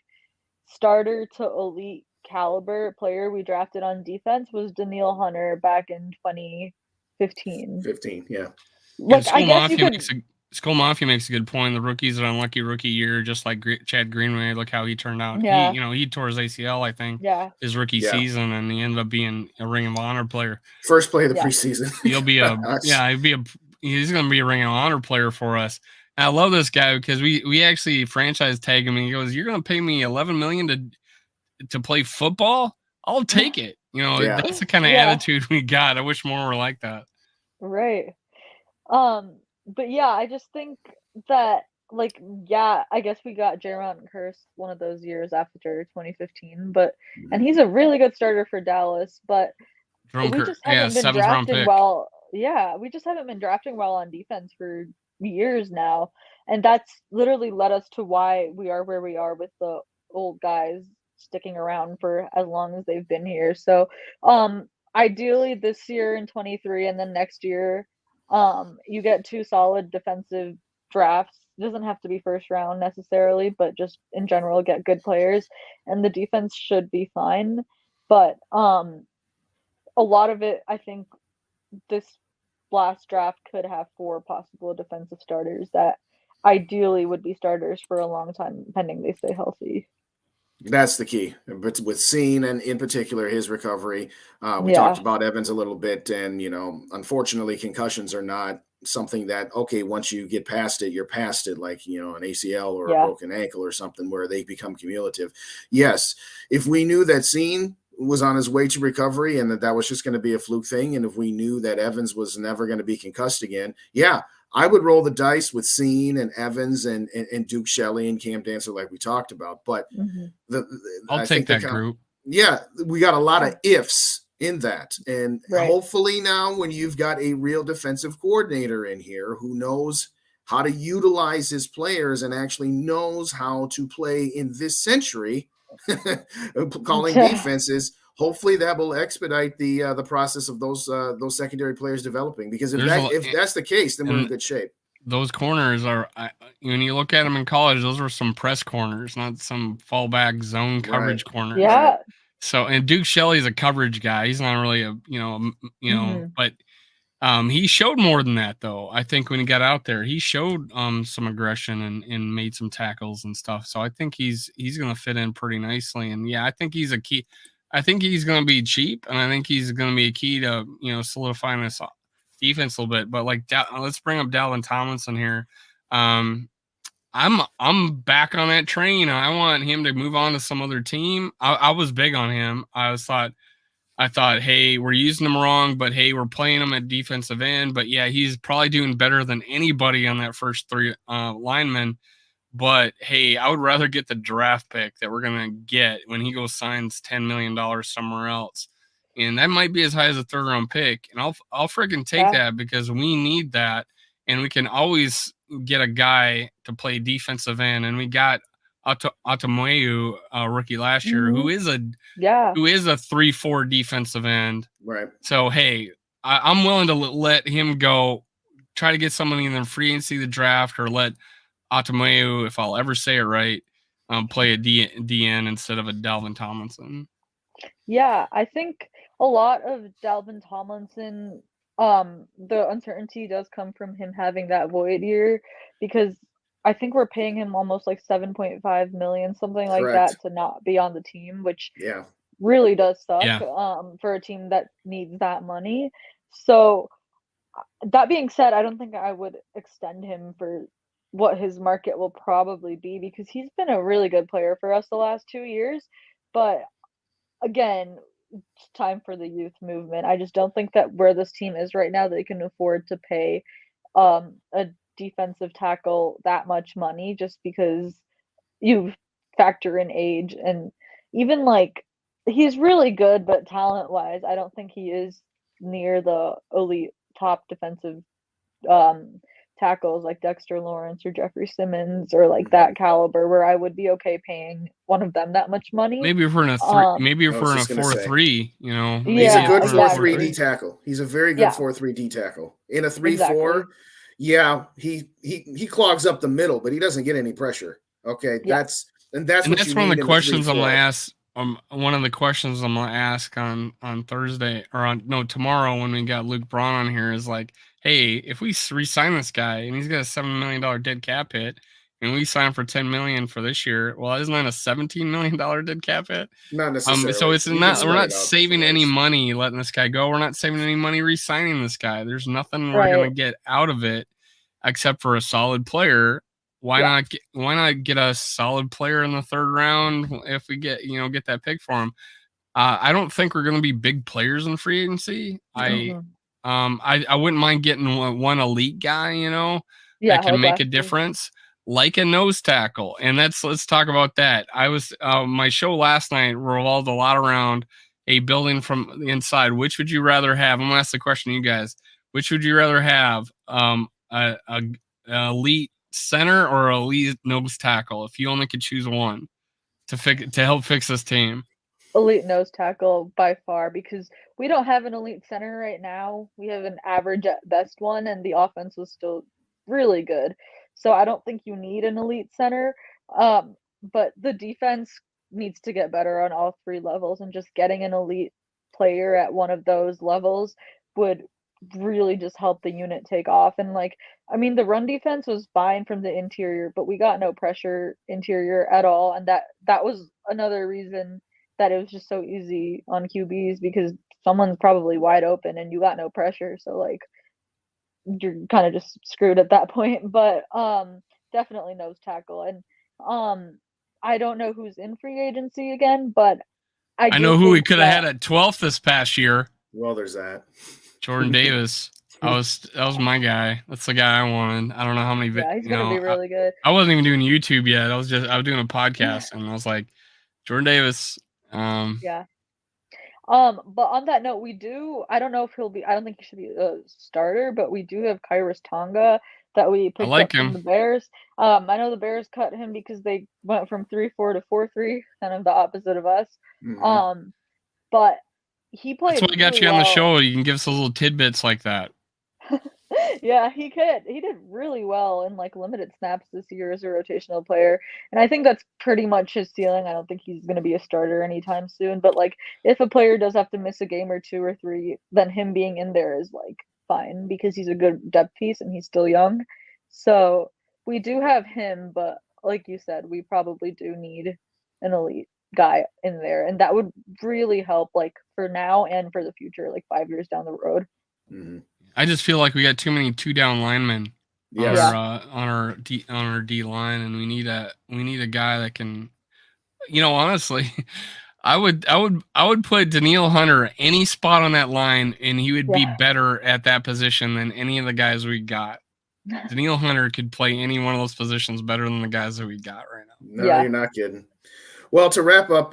starter to elite caliber player we drafted on defense was Daniil Hunter back in 2015. 15, yeah. Like, I guess you could. Skull Mafia makes a good point. The rookie's an unlucky rookie year, just like Chad Greenway. Look how he turned out. Yeah. He tore his ACL, I think, his rookie Yeah. season, and he ended up being a Ring of Honor player. First play of the preseason. He's going to be a Ring of Honor player for us. And I love this guy because we actually franchise tag him, and he goes, "You're going to pay me $11 million to play football? I'll take it." That's the kind of attitude we got. I wish more were like that. Right. But yeah, I just think that, like, I guess we got Jaron Curse one of those years after 2015, and he's a really good starter for Dallas, but we just haven't been drafting well. Yeah, we just haven't been drafting well on defense for years now, and that's literally led us to why we are where we are with the old guys sticking around for as long as they've been here. So, ideally this year in 23 and then next year, you get 2 solid defensive drafts. It doesn't have to be first round necessarily, but just in general get good players, and the defense should be fine. But a lot of it, I think this last draft could have 4 possible defensive starters that ideally would be starters for a long time, pending they stay healthy. That's the key. But with Scene and in particular his recovery, we talked about Evans a little bit, and unfortunately, concussions are not something that once you get past it, you're past it. Like an ACL or a broken ankle or something where they become cumulative. Yes, if we knew that Scene was on his way to recovery and that was just going to be a fluke thing, and if we knew that Evans was never going to be concussed again, I would roll the dice with Scene and Evans and Duke Shelley and Cam Dantzler like we talked about. But I'll take that group. Yeah, we got a lot of ifs in that. And hopefully now when you've got a real defensive coordinator in here who knows how to utilize his players and actually knows how to play in this century, calling defenses, hopefully that will expedite the process of those secondary players developing. Because if that's the case, then we're in good shape. Those corners are, when you look at them in college, those were some press corners, not some fallback zone coverage corners. Yeah. So, and Duke Shelley's a coverage guy. He's not really but he showed more than that though. I think when he got out there, he showed some aggression and made some tackles and stuff. So I think he's going to fit in pretty nicely. And I think he's a key. I think he's going to be cheap, and I think he's going to be a key to solidifying this defense a little bit. But let's bring up Dalvin Tomlinson here. I'm back on that train. I want him to move on to some other team. I was big on him. I thought, hey, we're using him wrong, but hey, we're playing him at defensive end. But he's probably doing better than anybody on that first 3 linemen. But hey, I would rather get the draft pick that we're gonna get when he goes signs $10 million somewhere else, and that might be as high as a 3rd round pick. And I'll freaking take that because we need that, and we can always get a guy to play defensive end. And we got Atamoyu, rookie last year, who is a 3-4 defensive end. Right. So hey, I'm willing to let him go. Try to get somebody in the free agency, the draft, or let Atameu, if I'll ever say it right, play a DN instead of a Dalvin Tomlinson. Yeah, I think a lot of Dalvin Tomlinson, the uncertainty does come from him having that void year because I think we're paying him almost like 7.5 million, something like Correct. that, to not be on the team, which Yeah. really does suck, Yeah. for a team that needs that money. So that being said, I don't think I would extend him for what his market will probably be because he's been a really good player for us the last 2 years. But again, it's time for the youth movement. I just don't think that where this team is right now, they can afford to pay a defensive tackle that much money just because you factor in age and even like he's really good, but talent wise, I don't think he is near the elite top defensive um tackles like Dexter Lawrence or Jeffrey Simmons or like that caliber where I would be okay paying one of them that much money. Maybe if we're in a maybe if I was we're in a just gonna say. 4-3, you know, maybe He's a Yeah, good exactly. 4-3 D tackle. He's a very good Yeah. 4-3 D tackle. In a 3-4, Exactly. yeah, he clogs up the middle, but he doesn't get any pressure. Okay, Yeah. that's what that's you one of need the in a questions I'm 3-4. gonna ask. One of the questions I'm gonna ask on Thursday or tomorrow when we got Luke Braun on here is like, hey, if we re-sign this guy and he's got a $7 million dead cap hit, and we sign for $10 million for this year, well, isn't that a $17 million dead cap hit? Not necessarily. So it's You can not. We're spread not it out saving different any ways. money letting this guy go. We're not saving any money re-signing this guy. There's nothing we're Right. gonna get out of it except for a solid player. Why Yeah. not get a solid player in the third round if we get that pick for him? I don't think we're going to be big players in free agency. Mhm. I wouldn't mind getting one elite guy, Yeah, that can like make a last year. difference, like a nose tackle. And let's talk about that. I was my show last night revolved a lot around a building from the inside. Which would you rather have? I'm gonna ask the question to you guys. Which would you rather have? A elite center or elite nose tackle? If you only could choose one to help fix this team. Elite nose tackle by far because we don't have an elite center right now. We have an average at best one, and the offense was still really good. So I don't think you need an elite center. But the defense needs to get better on all three levels, and just getting an elite player at one of those levels would really just help the unit take off. And like, I mean, the run defense was fine from the interior, but we got no pressure interior at all, and that was another reason that it was just so easy on QBs because someone's probably wide open and you got no pressure. So like you're kind of just screwed at that point. But definitely nose tackle. And I don't know who's in free agency again, but I know who we could have had at 12th this past year. Well, there's that. Jordan Davis. That was my guy. That's the guy I wanted. I don't know how many. Yeah, he's gonna be really good. I wasn't even doing YouTube yet. I was doing a podcast, and I was like, Jordan Davis. Yeah. But on that note, I don't know if I don't think he should be a starter, but we do have Kairos Tonga that we picked like up from him. the Bears. I know the Bears cut him because they went from 3-4 to 4-3, kind of the opposite of us. Mm-hmm. But he played That's why I got really you on the well. show. You can give us little tidbits like that. Yeah, he could. He did really well in like limited snaps this year as a rotational player. And I think that's pretty much his ceiling. I don't think he's going to be a starter anytime soon, but like if a player does have to miss a game or two or three, then him being in there is like fine because he's a good depth piece and he's still young. So, we do have him, but like you said, we probably do need an elite guy in there, and that would really help like for now and for the future, like 5 years down the road. Mm-hmm. I just feel like we got too many 2-down linemen Yes. on our D line, and we need a guy that can. Honestly, I would put Danielle Hunter any spot on that line, and he would be better at that position than any of the guys we got. Danielle Hunter could play any one of those positions better than the guys that we got right now. No, you're not kidding. Well, to wrap up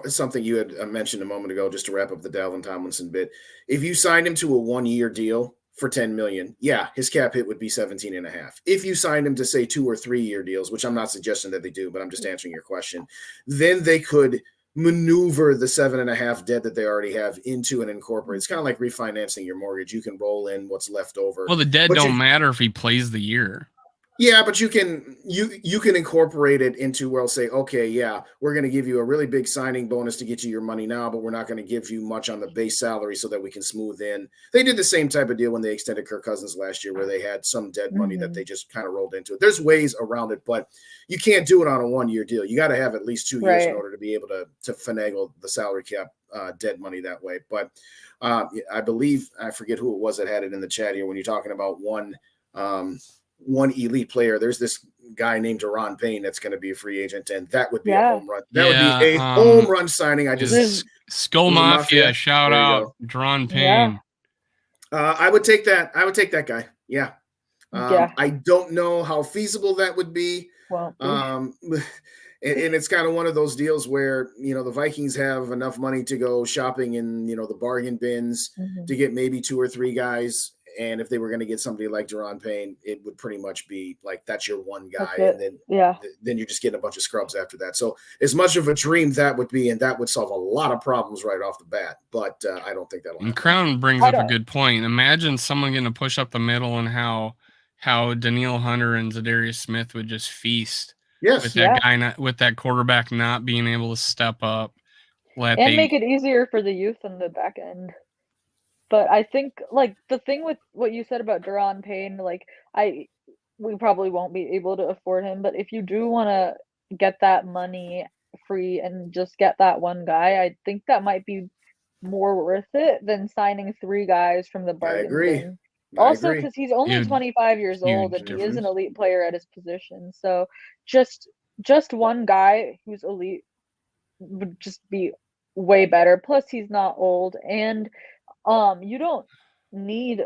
something you had mentioned a moment ago, just to wrap up the Dalvin Tomlinson bit, if you signed him to a 1-year deal for $10 million, yeah, his cap hit would be 17.5. If you signed him to say 2 or 3 year deals, which I'm not suggesting that they do, but I'm just answering your question, then they could maneuver the 7.5 debt that they already have into and incorporate. It's kind of like refinancing your mortgage. You can roll in what's left over. Well, the debt don't matter if he plays the year. Yeah, but you can incorporate it into where I'll say, okay, yeah, we're going to give you a really big signing bonus to get you your money now, but we're not going to give you much on the base salary so that we can smooth in. They did the same type of deal when they extended Kirk Cousins last year, where they had some dead money that they just kind of rolled into it. There's ways around it, but you can't do it on a 1-year deal. You got to have at least 2 years in Right. order to be able to finagle the salary cap dead money that way. But I believe I forget who it was that had it in the chat here when you're talking about one elite player. There's this guy named Deron Payne that's going to be a free agent, and that would be a Yeah. home run. That would be a Yeah, home run signing. I just is Skull Mafia, shout There you out, go. Drawn Yeah. Payne. I would take that. I would take that guy. Yeah. Yeah. I don't know how feasible that would be. Won't be. And it's kind of one of those deals where, the Vikings have enough money to go shopping in, the bargain bins to get maybe 2 or 3 guys. And if they were going to get somebody like Deron Payne, it would pretty much be like, that's your one guy. And then, then you're just getting a bunch of scrubs after that. So as much of a dream that would be, and that would solve a lot of problems right off the bat, but I don't think that'll happen. And Crown brings up a good point. Imagine someone getting to push up the middle and how Danielle Hunter and Zadarius Smith would just feast. Yes. With that guy, with that quarterback not being able to step up. Make it easier for the youth in the back end. But I think, like, the thing with what you said about Deron Payne, like, we probably won't be able to afford him, but if you do want to get that money free and just get that one guy, I think that might be more worth it than signing 3 guys from the bargain bin. Also, because he's only 25 years old and he is an elite player at his position. So just one guy who's elite would just be way better. Plus, he's not old, and you don't need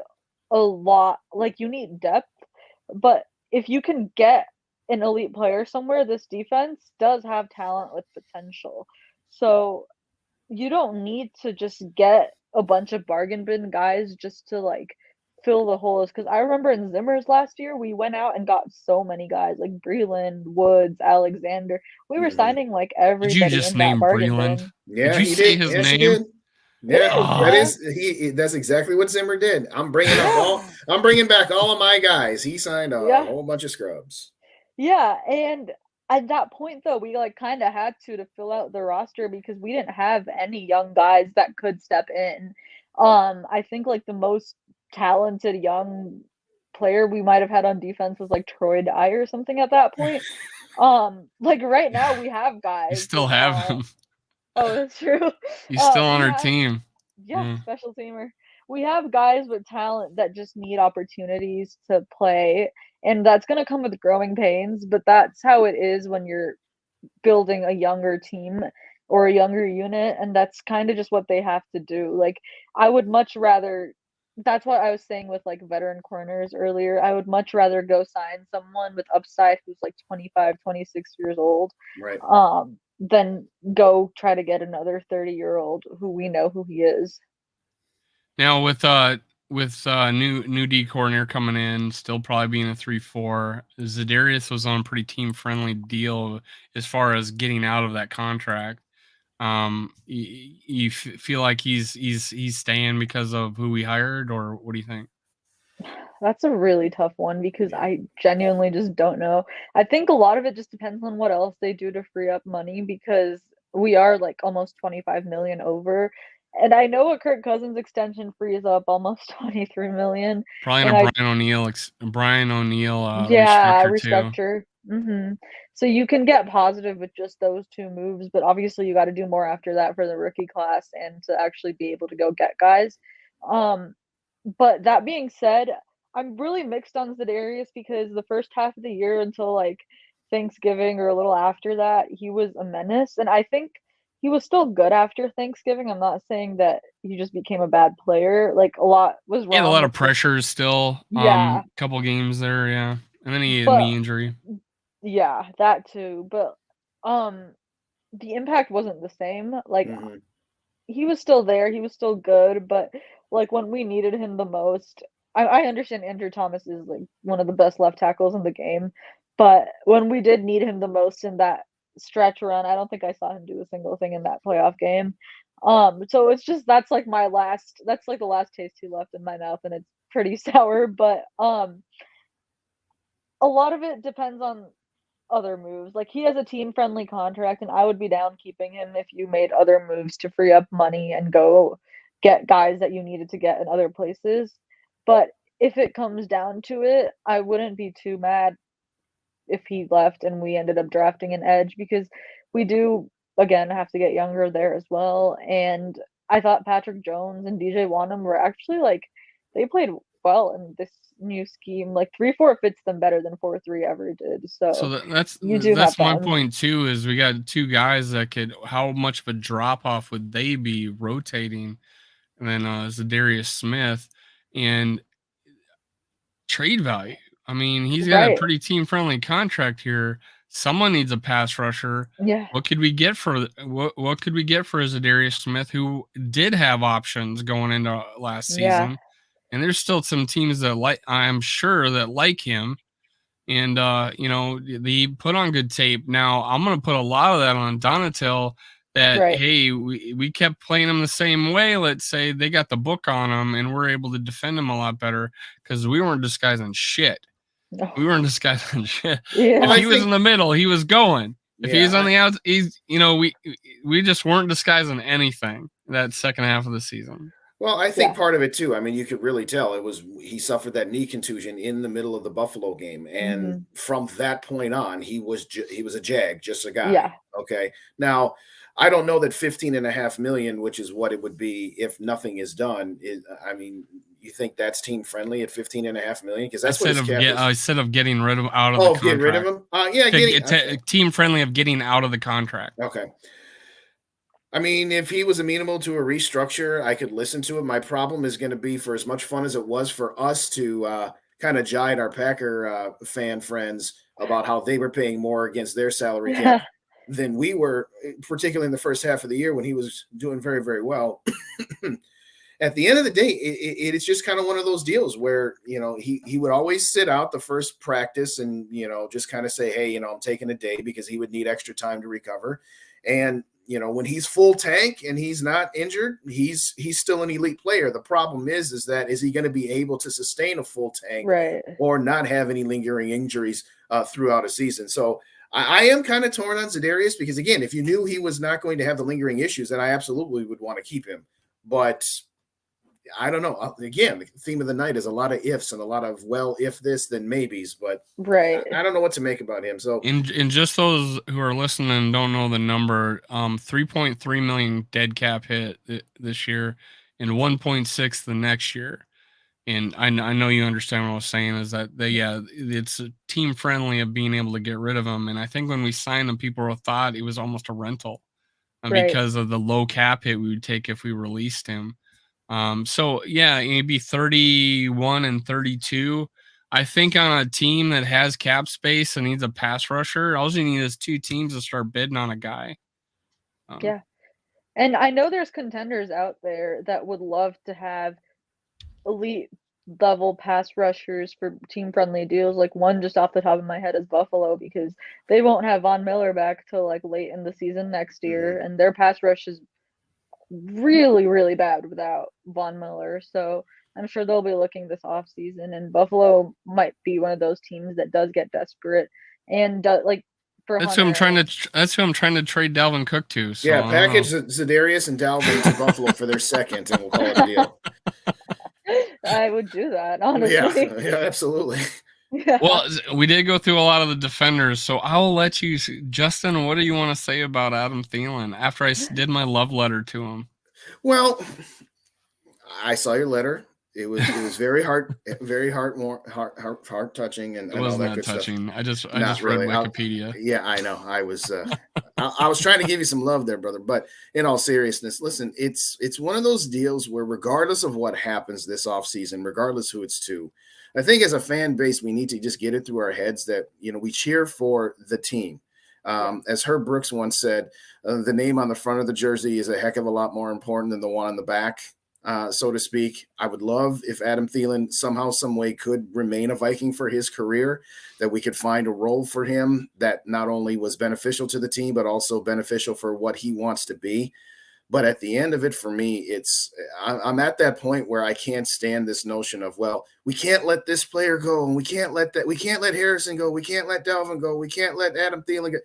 a lot. Like, you need depth, but if you can get an elite player somewhere, this defense does have talent with potential. So you don't need to just get a bunch of bargain bin guys just to, like, fill the holes. Because I remember in Zimmer's last year, we went out and got so many guys like Breland, Woods, Alexander. We were signing like everybody. Did you just name Breland? Yeah, did you say his name? Yeah, that's exactly what Zimmer did. I'm bringing back all of my guys. He signed a whole bunch of scrubs. Yeah, and at that point though, we like kind of had to fill out the roster because we didn't have any young guys that could step in. I think like the most talented young player we might have had on defense was like Troy Dye or something at that point. Like right now we have guys. You still have him. Oh, that's true. He's still on our team. Yeah, special teamer. We have guys with talent that just need opportunities to play, and that's going to come with growing pains, but that's how it is when you're building a younger team or a younger unit, and that's kind of just what they have to do. Like, I would much rather, that's what I was saying with like veteran corners earlier. I would much rather go sign someone with upside who's like 25, 26 years old. Right. Than go try to get another 30-year-old who we know who he is. Now with new D coordinator coming in, still probably being a 3-4. Zadarius was on a pretty team friendly deal as far as getting out of that contract. You feel like he's staying because of who we hired, or what do you think? That's a really tough one because I genuinely just don't know. I think a lot of it just depends on what else they do to free up money because we are like almost 25 million over. And I know a Kirk Cousins extension frees up almost 23 million. Probably in a Brian O'Neill restructure. So you can get positive with just those 2 moves, but obviously you got to do more after that for the rookie class and to actually be able to go get guys. But that being said, I'm really mixed on Zadarius because the first half of the year until like Thanksgiving or a little after that, he was a menace. And I think he was still good after Thanksgiving. I'm not saying that he just became a bad player. Like a lot was wrong. He had a lot of pressure still. Yeah. Couple games there, yeah. And then he had a knee injury. Yeah, that too. But the impact wasn't the same. Like he was still there, he was still good, but like when we needed him the most, I understand Andrew Thomas is like one of the best left tackles in the game, but when we did need him the most in that stretch run, I don't think I saw him do a single thing in that playoff game. So it's just that's like the last taste he left in my mouth, and it's pretty sour. But a lot of it depends on other moves. Like, he has a team-friendly contract, and I would be down keeping him if you made other moves to free up money and go get guys that you needed to get in other places. But if it comes down to it, I wouldn't be too mad if he left and we ended up drafting an edge, because we do, again, have to get younger there as well. And I thought Patrick Jones and DJ Wanham were actually, like, they played well in this new scheme. Like, 3-4 fits them better than 4-3 ever did. So So that's you do have my them. point too. Is we got two guys that could. How much of a drop off would they be rotating? And then Zadarius Smith and trade value. I mean, he's got a Right. pretty team friendly contract here. Someone needs a pass rusher. Yeah. What could we get for what could we get for Zadarius Smith, who did have options going into last Yeah. season? And there's still some teams that I'm sure that like him. And they put on good tape. Now I'm gonna put a lot of that on Donatil. That Right. hey, we kept playing him the same way. Let's say they got the book on him, and we're able to defend him a lot better because we weren't disguising shit. We Oh, weren't disguising shit. Well, If yeah. I he was in think, the middle, he was going. If he was on yeah, the outs, we just weren't disguising anything that second half of the season. well, I think Yeah. part of it too. I mean, you could really tell it was he suffered that knee contusion in the middle of the Buffalo game, and Mhm. from that point on, he was a jag, just a guy. Yeah. Okay, now I don't know that 15.5 million, which is what it would be if nothing is done. I mean, you think that's team friendly at 15.5 million? Because I that's what said his cap is. getting rid of out of the Oh, get rid of contract. him. Yeah, getting okay. Team friendly of getting out of the contract. Okay. I mean, if he was amenable to a restructure, I could listen to it. My problem is going to be, for as much fun as it was for us to kind of jide our Packer fan friends about how they were paying more against their salary cap Yeah. than we were, particularly in the first half of the year when he was doing very, very well. At the end of the day, it's just kind of one of those deals where, he would always sit out the first practice and, just kind of say, hey, I'm taking a day, because he would need extra time to recover. And, when he's full tank and he's not injured, he's still an elite player. The problem is he going to be able to sustain a full tank Right. or not have any lingering injuries throughout a season? So I am kind of torn on Zadarius, because, again, if you knew he was not going to have the lingering issues, then I absolutely would want to keep him. But I don't know. Again, the theme of the night is a lot of ifs and a lot of, well, if this, then maybes. But Right. I don't know what to make about him. So, In just those who are listening and don't know the number, 3.3 million dead cap hit this year, and 1.6 the next year. And I know you understand what I was saying, is that it's team friendly of being able to get rid of him. And I think when we signed him, people thought it was almost a rental Right. because of the low cap hit we would take if we released him. So yeah, maybe 31 and 32. I think on a team that has cap space and needs a pass rusher, all you need is two teams to start bidding on a guy. Yeah. And I know there's contenders out there that would love to have elite level pass rushers for team friendly deals. Like, one just off the top of my head is Buffalo, because they won't have Von Miller back till like late in the season next year, and their pass rush is really, really bad without Von Miller. So I'm sure they'll be looking this off season, and Buffalo might be one of those teams that does get desperate and like for That's who I'm Hunter. trying to. That's who I'm trying to trade Dalvin Cook to. So yeah, I don't package know. Zadarius and Dalvin to Buffalo for their second, and we'll call it a deal. I would do that, Yeah, honestly. yeah, absolutely. Yeah. Well, we did go through a lot of the defenders, so I'll let you, Justin. What do you want to say about Adam Thielen after I did my love letter to him? Well, I saw your letter. It was very heart touching, and It all wasn't that that good stuff. touching. I just Not read really. Wikipedia. Yeah, I know. I was I was trying to give you some love there, brother. But in all seriousness, listen, it's one of those deals where, regardless of what happens this offseason, regardless who it's to, I think as a fan base, we need to just get it through our heads that, we cheer for the team. As Herb Brooks once said, the name on the front of the jersey is a heck of a lot more important than the one on the back. So to speak. I would love if Adam Thielen somehow, some way could remain a Viking for his career, that we could find a role for him that not only was beneficial to the team, but also beneficial for what he wants to be. But at the end of it, for me, I'm at that point where I can't stand this notion of, well, we can't let this player go, and we can't let Harrison go, we can't let Dalvin go, we can't let Adam Thielen go.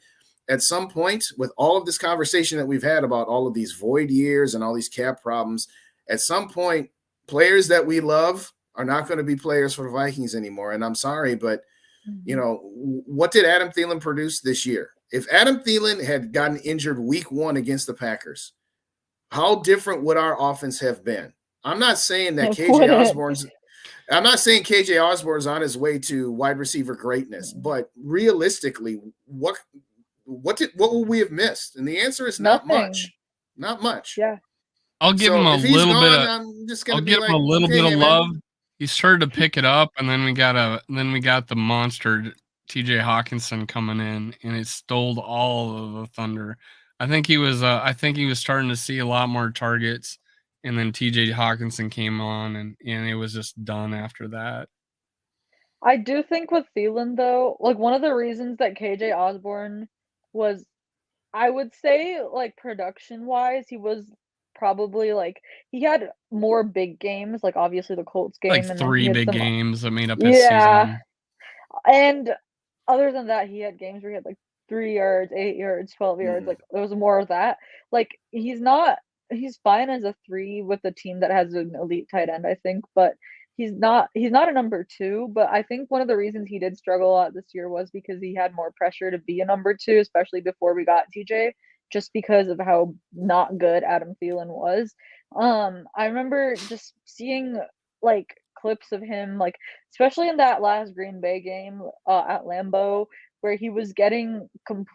At some point, with all of this conversation that we've had about all of these void years and all these cap problems, at some point, players that we love are not going to be players for the Vikings anymore. And I'm sorry, but what did Adam Thielen produce this year? If Adam Thielen had gotten injured week 1 against the Packers, how different would our offense have been? I'm not saying that I'm not saying KJ Osborne's on his way to wide receiver greatness, but realistically, what will we have missed? And the answer is not much. Not much. Yeah. I'll give him a little bit of I'm just gonna be like, a little bit of man. love. He started to pick it up, and then we got the monster TJ Hawkinson coming in, and it stole all of the thunder. I think he was starting to see a lot more targets, and then TJ Hawkinson came on, and it was just done after that. I do think with Thielen, though, like, one of the reasons that KJ Osborne was, I would say, like, production-wise, he was probably, like, he had more big games, like, obviously the Colts game, Like and then 3 he had big some games that made up his season. And other than that, he had games where he had, like, 3 yards, 8 yards, 12 yards, like, there was more of that. Like, he's fine as a 3 with a team that has an elite tight end, I think, but he's not a number 2, but I think one of the reasons he did struggle a lot this year was because he had more pressure to be a number 2, especially before we got TJ, just because of how not good Adam Thielen was. I remember just seeing, like, clips of him, like, especially in that last Green Bay game, at Lambeau, where he was getting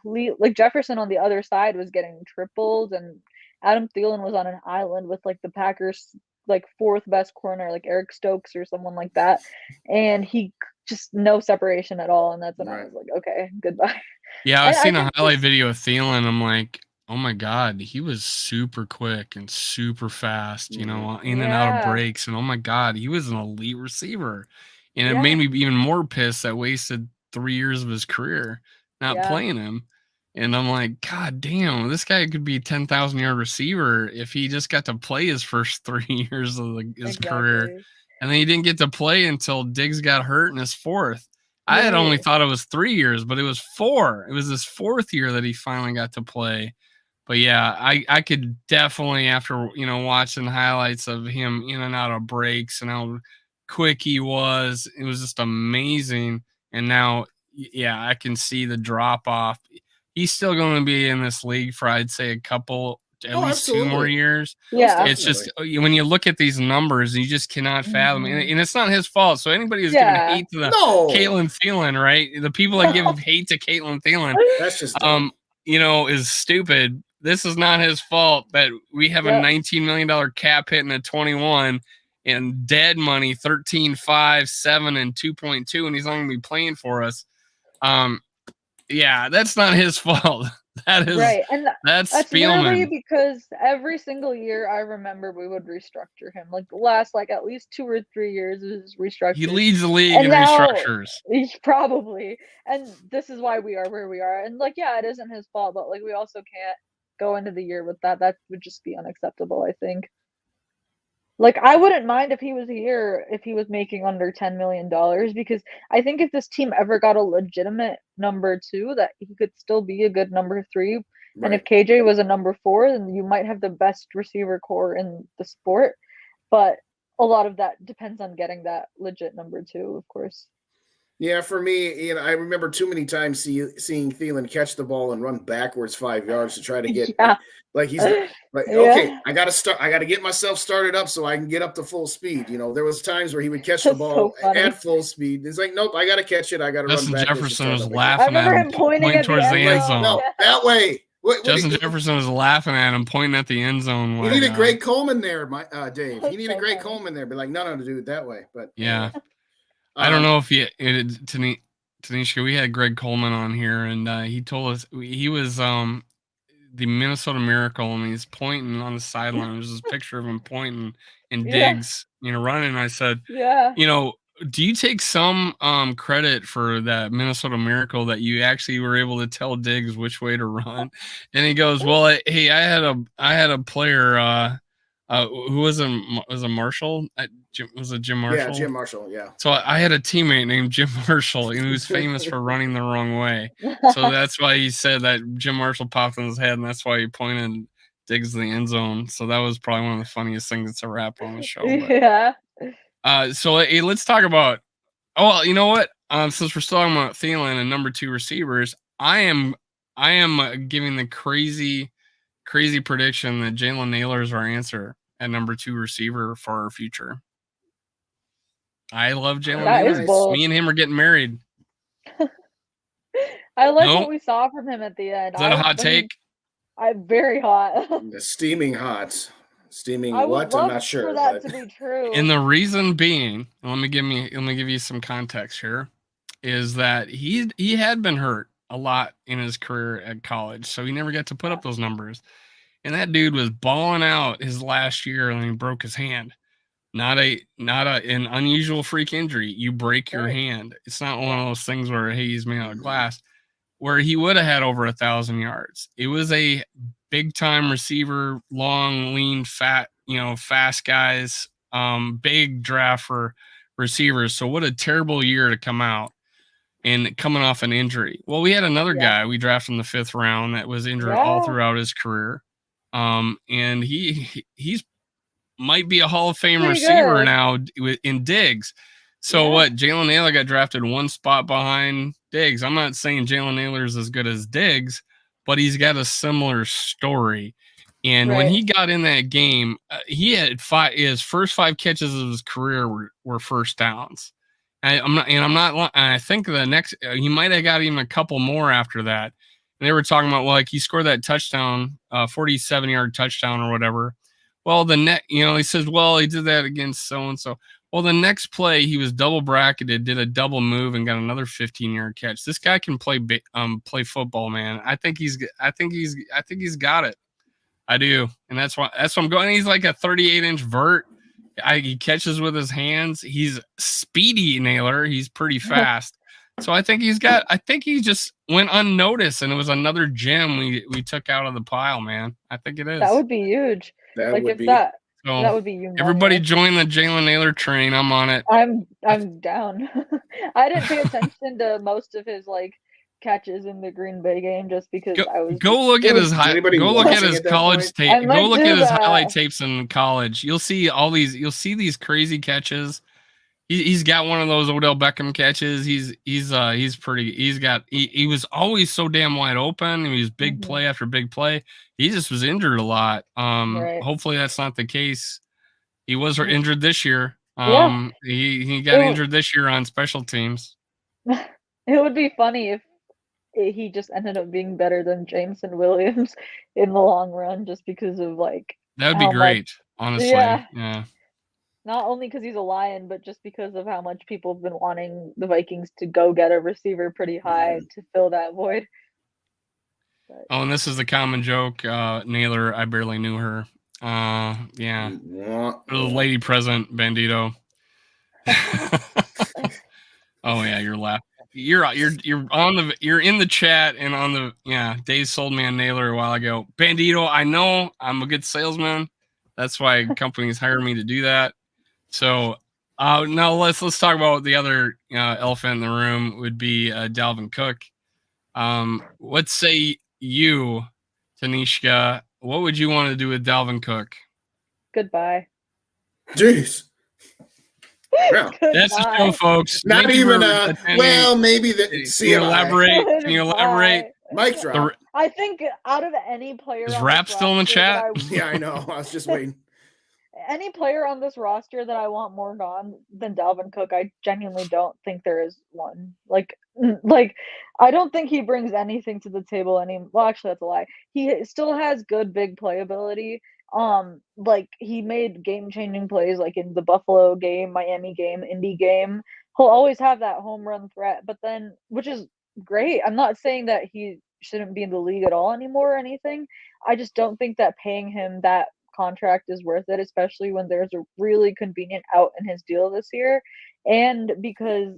like, Jefferson on the other side was getting tripled, and Adam Thielen was on an island with, like, the Packers, like, 4th best corner, like Eric Stokes or someone like that, and he just no separation at all, and that's when I was like, okay, goodbye. Yeah, I've seen a highlight just, video of Thielen. I'm like, oh my God, he was super quick and super fast, in and out of breaks. And oh my God, he was an elite receiver. And it made me even more pissed that wasted 3 years of his career not playing him. And I'm like, God damn, this guy could be a 10,000-yard receiver if he just got to play his first 3 years of his career. And then he didn't get to play until Diggs got hurt in his 4th. I had only thought it was 3 years, but it was 4. It was his 4th year that he finally got to play. But yeah, I could definitely, after watching highlights of him in and out of breaks and how quick he was, it was just amazing. And now, yeah, I can see the drop off. He's still going to be in this league for, I'd say, at least 2 more years. Yeah. It's just when you look at these numbers, you just cannot fathom, and it's not his fault. So anybody who's giving hate to the Caitlin Thielen, right? The people that give hate to Caitlin Thielen, that's just is stupid. This is not his fault that we have a $19 million cap hit in a 21 and dead money 13, 5, 7, and 2.2, and he's not going to be playing for us. Yeah, that's not his fault. That is right, and that's literally Spielman. because every single year I remember we would restructure him. Like the last, like at least 2 or 3 years is restructured. He leads the league in restructures. Probably, and this is why we are where we are. And like, yeah, it isn't his fault, but like we also can't go into the year with that. That would just be unacceptable, I think. Like, I wouldn't mind if he was here, if he was making under $10 million, because I think if this team ever got a legitimate number 2, that he could still be a good number 3. Right. And if KJ was a number 4, then you might have the best receiver core in the sport. But a lot of that depends on getting that legit number 2, of course. Yeah, for me, I remember too many times seeing Thielen catch the ball and run backwards 5 yards to try to get like he's like, okay, I got to get myself started up so I can get up to full speed. There was times where he would catch the ball at full speed. It's like, nope, I got to catch it. I got to run backwards. Jefferson was laughing at him, pointing towards the end zone. No, that way. Justin Jefferson was laughing at him, pointing at the end zone. You need a Greg Coleman there, Dave. You need a Greg Coleman there. Be like, no, to do it that way. But yeah. I don't know if Tanishka, we had Greg Coleman on here, and he told us he was the Minnesota Miracle, and he's pointing on the sideline. There's this picture of him pointing and Diggs, running. And I said, do you take some credit for that Minnesota Miracle that you actually were able to tell Diggs which way to run? And he goes, "Well, hey, I had a player who was a Marshall. Was it Jim Yeah, Marshall? Jim Marshall. Yeah. So I had a teammate named Jim Marshall, and he was famous for running the wrong way. So that's why he said that Jim Marshall popped in his head, and that's why he pointed Diggs in the end zone. So that was probably one of the funniest things that's ever happened on the show. But Yeah. so hey, let's talk about. Oh, well, you know what? Since we're still talking about Thielen and number 2 receivers, I am giving the crazy prediction that Jalen Naylor is our answer at number 2 receiver for our future. I love Jalen That is Naylor. bold. Me and him are getting married. I like No? what we saw from him at the end. Is that a hot take? I'm very hot. Steaming hot. Steaming I would what? I'm love not sure. for that but- to be true. And the reason being, let me give you some context here, is that he had been hurt a lot in his career at college, so he never got to put up those numbers. And that dude was balling out his last year, and he broke his hand. Not an unusual freak injury. You break your Right. hand. It's not one of those things where, hey, he's made out of glass, where he would have had over 1,000 yards. It was a big time receiver, long, lean, fat, fast guys, big draft for receivers. So what a terrible year to come out and coming off an injury. Well, we had another guy we drafted in the 5th round that was injured all throughout his career. And he's might be a Hall of Fame Pretty receiver good. now in Diggs. So what? Jalen Naylor got drafted one spot behind Diggs. I'm not saying Jalen Naylor is as good as Diggs, but he's got a similar story. And when he got in that game, he had his first 5 catches of his career were first downs. I think the next he might have got even a couple more after that. And they were talking about, well, like he scored that touchdown, 47-yard touchdown or whatever. Well, he says, well, he did that against so and so. Well, the next play he was double bracketed, did a double move, and got another 15-yard catch. This guy can play football, man. I think he's got it. I do, and that's why I'm going. He's like a 38-inch vert. He catches with his hands. He's speedy, Naylor. He's pretty fast. So I think he just went unnoticed, and it was another gem we took out of the pile, man. I think it is. That would be huge. That like would if be. that So that would be humongous. everybody join the Jalen Naylor train. I'm on it. I'm down. I didn't pay attention to most of his catches in the Green Bay game just because I was go look at his college tape. Go look at his highlight tapes in college. You'll see these crazy catches. He's got one of those Odell Beckham catches. He's pretty. He was always so damn wide open. He was big play after big play. He just was injured a lot. Hopefully that's not the case. He was injured this year. He got injured this year on special teams. It would be funny if he just ended up being better than Jameson Williams in the long run, just because of that would be great. Honestly, yeah. Not only because he's a Lion, but just because of how much people have been wanting the Vikings to go get a receiver pretty high to fill that void. But. Oh, and this is the common joke. Naylor, I barely knew her. Yeah. The lady present, Bandito. Oh yeah, you're laughing. You're in the chat and on the Dave sold me on Naylor a while ago. Bandito, I know I'm a good salesman. That's why companies hire me to do that. So now let's talk about the other elephant in the room would be Dalvin Cook. What say you, Tanishka? What would you want to do with Dalvin Cook? Goodbye. Jeez. Yeah. That's the show, folks. Not Thank even maybe the Can you elaborate? Mic drop. I think out of any player, is Rap still in the chat? Yeah, I know. I was just waiting. Any player on this roster that I want more gone than Dalvin Cook, I genuinely don't think there is one. I don't think he brings anything to the table well, actually, that's a lie. He still has good big playability. He made game-changing plays in the Buffalo game, Miami game, Indy game. He'll always have that home run threat, but then, which is great. I'm not saying that he shouldn't be in the league at all anymore or anything. I just don't think that paying him that contract is worth it, especially when there's a really convenient out in his deal this year, and because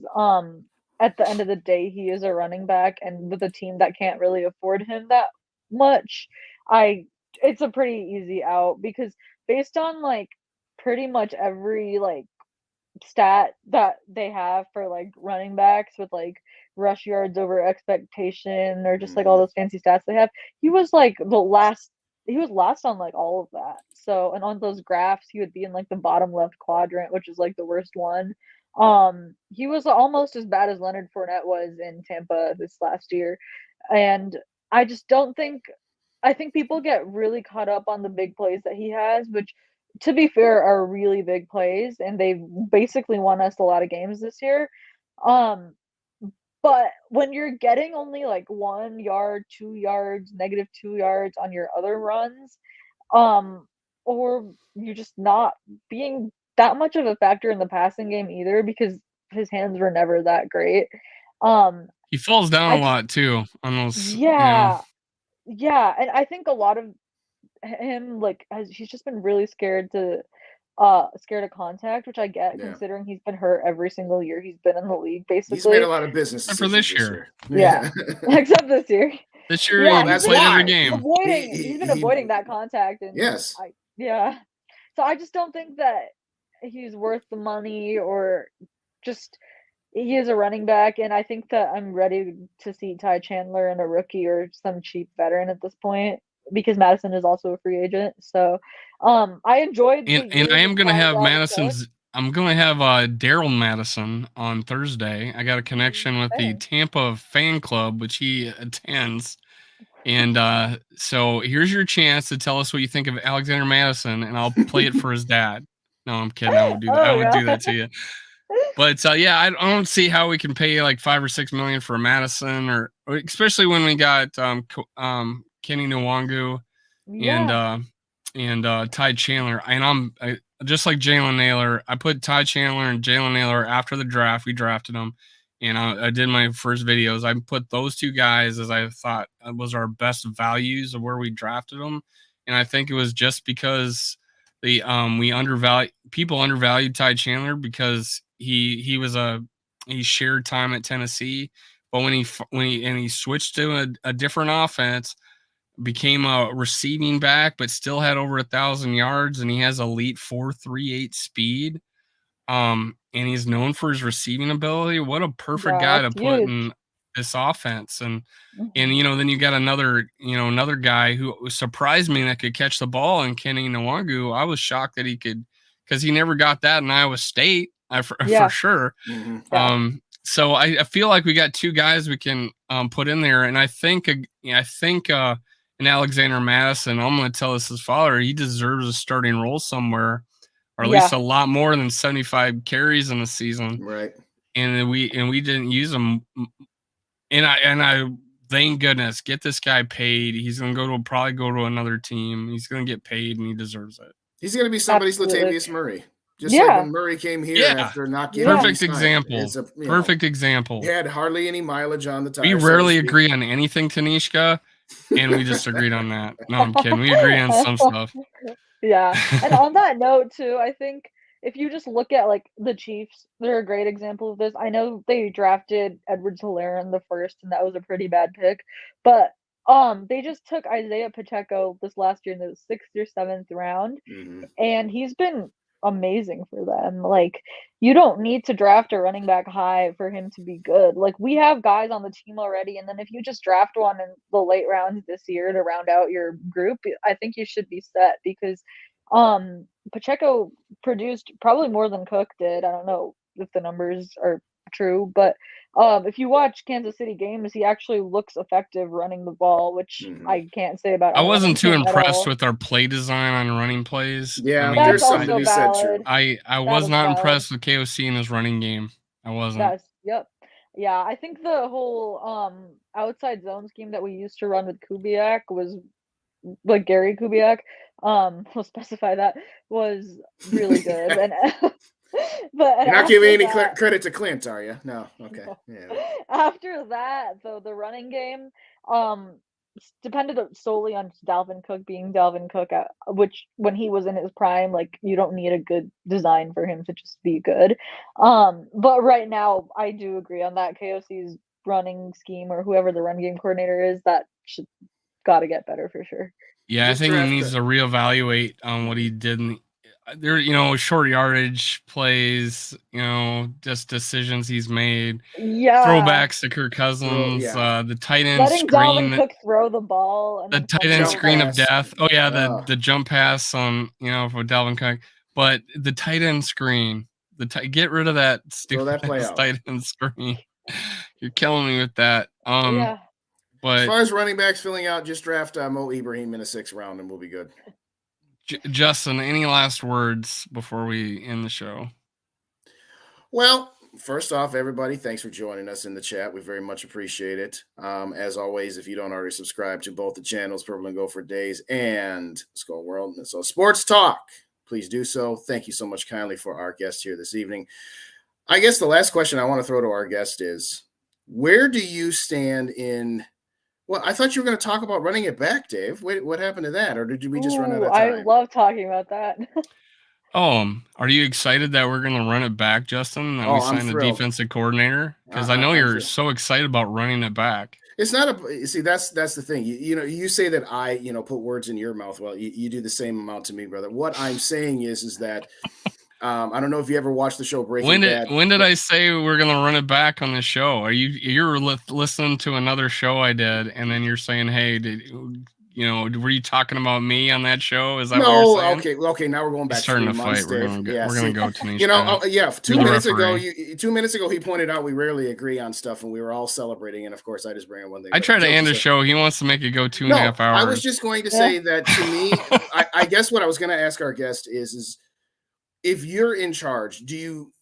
at the end of the day he is a running back, and with a team that can't really afford him that much, I it's a pretty easy out because based on like pretty much every like stat that they have for like running backs with like rush yards over expectation or just like all those fancy stats they have, he was like he was last on like all of that. So and on those graphs he would be in like the bottom left quadrant, which is like the worst one. He was almost as bad as Leonard Fournette was in Tampa this last year. And I just don't think I think people get really caught up on the big plays that he has, which, to be fair, are really big plays, and they've basically won us a lot of games this year. Um, but when you're getting only like 1 yard, 2 yards, -2 yards on your other runs, um, or you're just not being that much of a factor in the passing game either because his hands were never that great. He falls down I a just lot too on those, yeah, yeah, and I think a lot of him, like, has he's just been really scared of contact, which I get Yeah. considering he's been hurt every single year he's been in the league, He's made basically. a lot of business except for decisions this this year. Yeah. Except this year. This year Yeah, Well, he he's that's been played every why. game. he's been avoiding that contact, and Yes. yeah. So I just don't think that he's worth the money or just he is a running back, and I think that I'm ready to see Ty Chandler and a rookie or some cheap veteran at this point because Madison is also a free agent. So, I enjoyed the And I years am of gonna trying have Dalvin Cook. Madison's. I'm gonna have Daryl Madison on Thursday. I got a connection with the Hey. Tampa fan club, which he attends. And so here's your chance to tell us what you think of Alexander Madison, and I'll play it for his dad. No, I'm kidding. I won't do that. I Oh would do god. that to you. But yeah, I don't see how we can pay like 5 or 6 million for Madison, or especially when we got Kenny Nwangu and Yeah. Ty Chandler. And just like Jalen Naylor. I put Ty Chandler and Jalen Naylor after the draft. We drafted them, and I did my first videos. I put those two guys as I thought was our best values of where we drafted them, and I think it was just because we undervalued Ty Chandler because he shared time at Tennessee, but when he switched to a different offense, became a receiving back, but still had over 1,000 yards, and he has elite 4.38 speed. And he's known for his receiving ability. What a perfect Yeah, guy to that's put huge. in this offense. And Mhm. then you got another guy who surprised me that could catch the ball, and Kenny Nwangu. I was shocked that he could, because he never got that in Iowa State, for Yeah, sure. yeah, So I feel like we got two guys we can put in there, and I think in Alexander Madison, I'm going to tell this his father, he deserves a starting role somewhere, or at least yeah, a lot more than 75 carries in the season. Right. And we didn't use him. And I thank goodness, get this guy paid. He's going to probably go to another team. He's going to get paid, and he deserves it. He's going to be somebody's absolutely. Latavius Murray. Just like Yeah, when Murray came here Yeah, after not getting yeah. any perfect time. example. It's Perfect example. he had hardly any mileage on the We tire. rarely agree on anything, Tanishka, and we just agreed on that. No, I'm kidding. We agree on some stuff. Yeah, and on that note too, I think if you just look at, like, the Chiefs, they're a great example of this. I know they drafted Edwards-Helaire in the first, and that was a pretty bad pick, but, they just took Isaiah Pacheco this last year in the 6th or 7th round, Mm-hmm. and he's been amazing for them. Like, you don't need to draft a running back high for him to be good. Like, we have guys on the team already, and then if you just draft one in the late rounds this year to round out your group, I think you should be set because Pacheco produced probably more than Cook did. I don't know if the numbers are true, but if you watch Kansas City games, he actually looks effective running the ball, which I can't say about I any other wasn't too team at impressed all. with our play design on running plays. Yeah, I mean, That's there's something to also be said. True. valid. I That was is not valid. impressed with KOC in his running game. I wasn't. That's yep. Yeah, I think the whole outside zone scheme that we used to run with Kubiak was like Gary Kubiak, we'll specify that was really good. And but You're not giving after any that, credit to Clint, are you? No. Okay. no. Yeah. After that, though, the running game, depended solely on Dalvin Cook being Dalvin Cook, which when he was in his prime, like you don't need a good design for him to just be good. But right now, I do agree on that. KOC's running scheme or whoever the run game coordinator is, that should got to get better for sure. Yeah, Just I think he draft needs it. to reevaluate on what he did. There, short yardage plays, just decisions he's made. Yeah, Throwbacks to Kirk Cousins, Yeah. the tight end letting Dalvin screen, Cook throw the ball and the then tight end fumble Jump is screen like, of pass. death. Oh yeah, Ugh. the jump pass on for Dalvin Cook, but the tight end screen, get rid of that Throw stupid that play out. tight end screen. You're killing me with that. yeah. As But far as running backs filling out, just draft Mo Ibrahim in a 6th round and we'll be good. Justin, any last words before we end the show? Well, first off, everybody, thanks for joining us in the chat. We very much appreciate it. As always, if you don't already subscribe to both the channels, Purple and Gopher Days and Skull World, and so Sports Talk, please do so. Thank you so much kindly for our guest here this evening. I guess the last question I want to throw to our guest is, where do you stand in? Well, I thought you were going to talk about running it back, Dave. Wait, what happened to that? Or did we just run out Ooh, of I time? love talking about that. Are you excited that we're gonna run it back, Justin? That we I'm signed a thrilled. defensive coordinator? Because I know I'm you're thrilled. so excited about running it back. It's not a see. That's the thing. You say that I put words in your mouth. Well, you do the same amount to me, brother. What I'm saying is that I don't know if you ever watched the show Breaking Bad. When did I say we're gonna run it back on the show? You're listening to another show I did, and then you're saying, "Hey, were you talking about me on that show?" Is that what you're No, saying? okay. Now we're going back He's starting 3 to months, fight. We're Dave. gonna go. Yeah, We're see, gonna go, Tanishka. yeah. You're the referee. 2 minutes ago, he pointed out we rarely agree on stuff, and we were all celebrating. And of course, I just bring up one thing. I But try to joke end a aside- show. He wants to make it go 2.5 No, hours. I was just going to Yeah. say that to me, I guess what I was going to ask our guest is if you're in charge,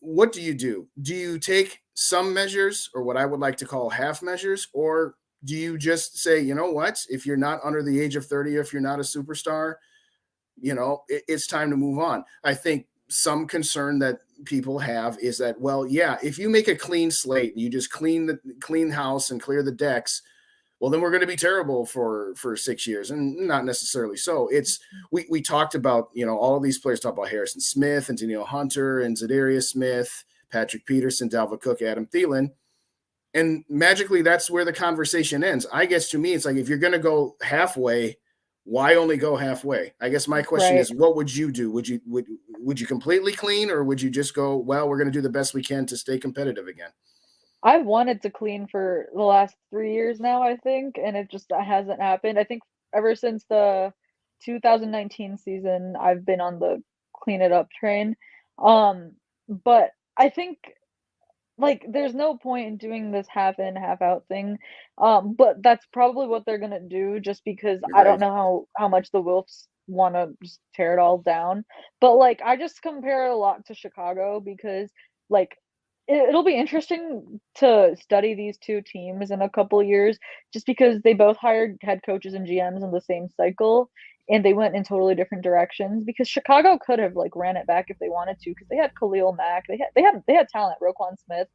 what do you do? Do you take some measures, or what I would like to call half measures, or do you just say, you know what, if you're not under the age of 30, or if you're not a superstar, it's time to move on? I think some concern that people have is that, well, yeah, if you make a clean slate, you just clean house and clear the decks, well, then we're going to be terrible for 6 years, and not necessarily so. It's we talked about all of these players. Talk about Harrison Smith and Danielle Hunter and Zadarius Smith, Patrick Peterson, Dalvin Cook, Adam Thielen, and magically that's where the conversation ends. I guess to me, it's like, if you're going to go halfway, why only go halfway? I guess my question Right. is, what would you do? Would you completely clean, or would you just go, well, we're going to do the best we can to stay competitive again? I've wanted to clean for the last 3 years now, I think, and it just hasn't happened. I think ever since the 2019 season, I've been on the clean it up train. But I think like there's no point in doing this half in, half out thing. But that's probably what they're gonna do, just because I don't Right. know how much the Wolves want to just tear it all down. But like I just compare it a lot to Chicago because like it'll be interesting to study these two teams in a couple years, just because they both hired head coaches and GMs in the same cycle, and they went in totally different directions. Because Chicago could have like ran it back if they wanted to, because they had Khalil Mack, they had talent, Roquan Smith.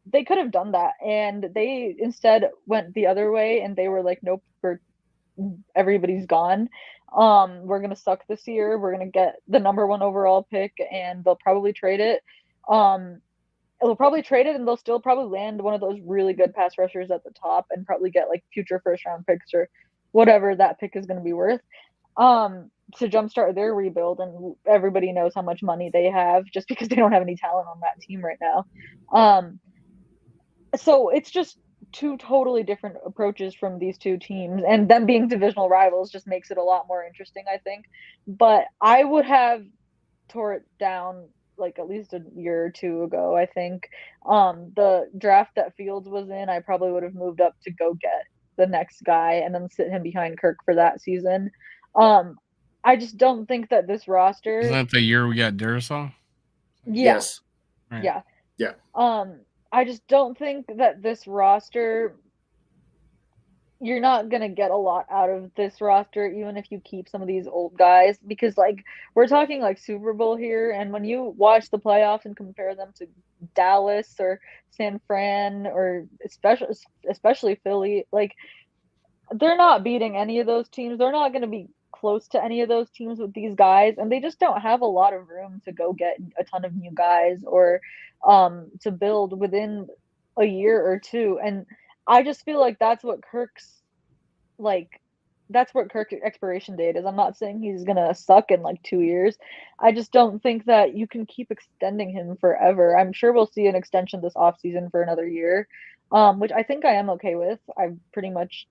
They could have done that, and they instead went the other way, and they were like, nope, everybody's gone. We're gonna suck this year. We're gonna get the number one overall pick, and they'll probably trade it. They'll probably trade it, and they'll still probably land one of those really good pass rushers at the top, and probably get like future first round picks or whatever that pick is going to be worth. To jumpstart their rebuild, and everybody knows how much money they have just because they don't have any talent on that team right now. So it's just two totally different approaches from these two teams, and them being divisional rivals just makes it a lot more interesting, I think. But I would have tore it down like at least a year or two ago, I think. The draft that Fields was in, I probably would have moved up to go get the next guy and then sit him behind Kirk for that season. I just don't think that this roster. Isn't that the year we got Duracell? Yeah. Yes. Right. Yeah. Yeah. I just don't think that this roster, you're not going to get a lot out of this roster, even if you keep some of these old guys, because like we're talking like Super Bowl here. And when you watch the playoffs and compare them to Dallas or San Fran, or especially Philly, like they're not beating any of those teams. They're not going to be close to any of those teams with these guys, and they just don't have a lot of room to go get a ton of new guys or to build within a year or two. And I just feel like like that's what Kirk's expiration date is. I'm not saying he's gonna suck in like 2 years. I just don't think that you can keep extending him forever. I'm sure we'll see an extension this offseason for another year, which I think I am okay with. I've pretty much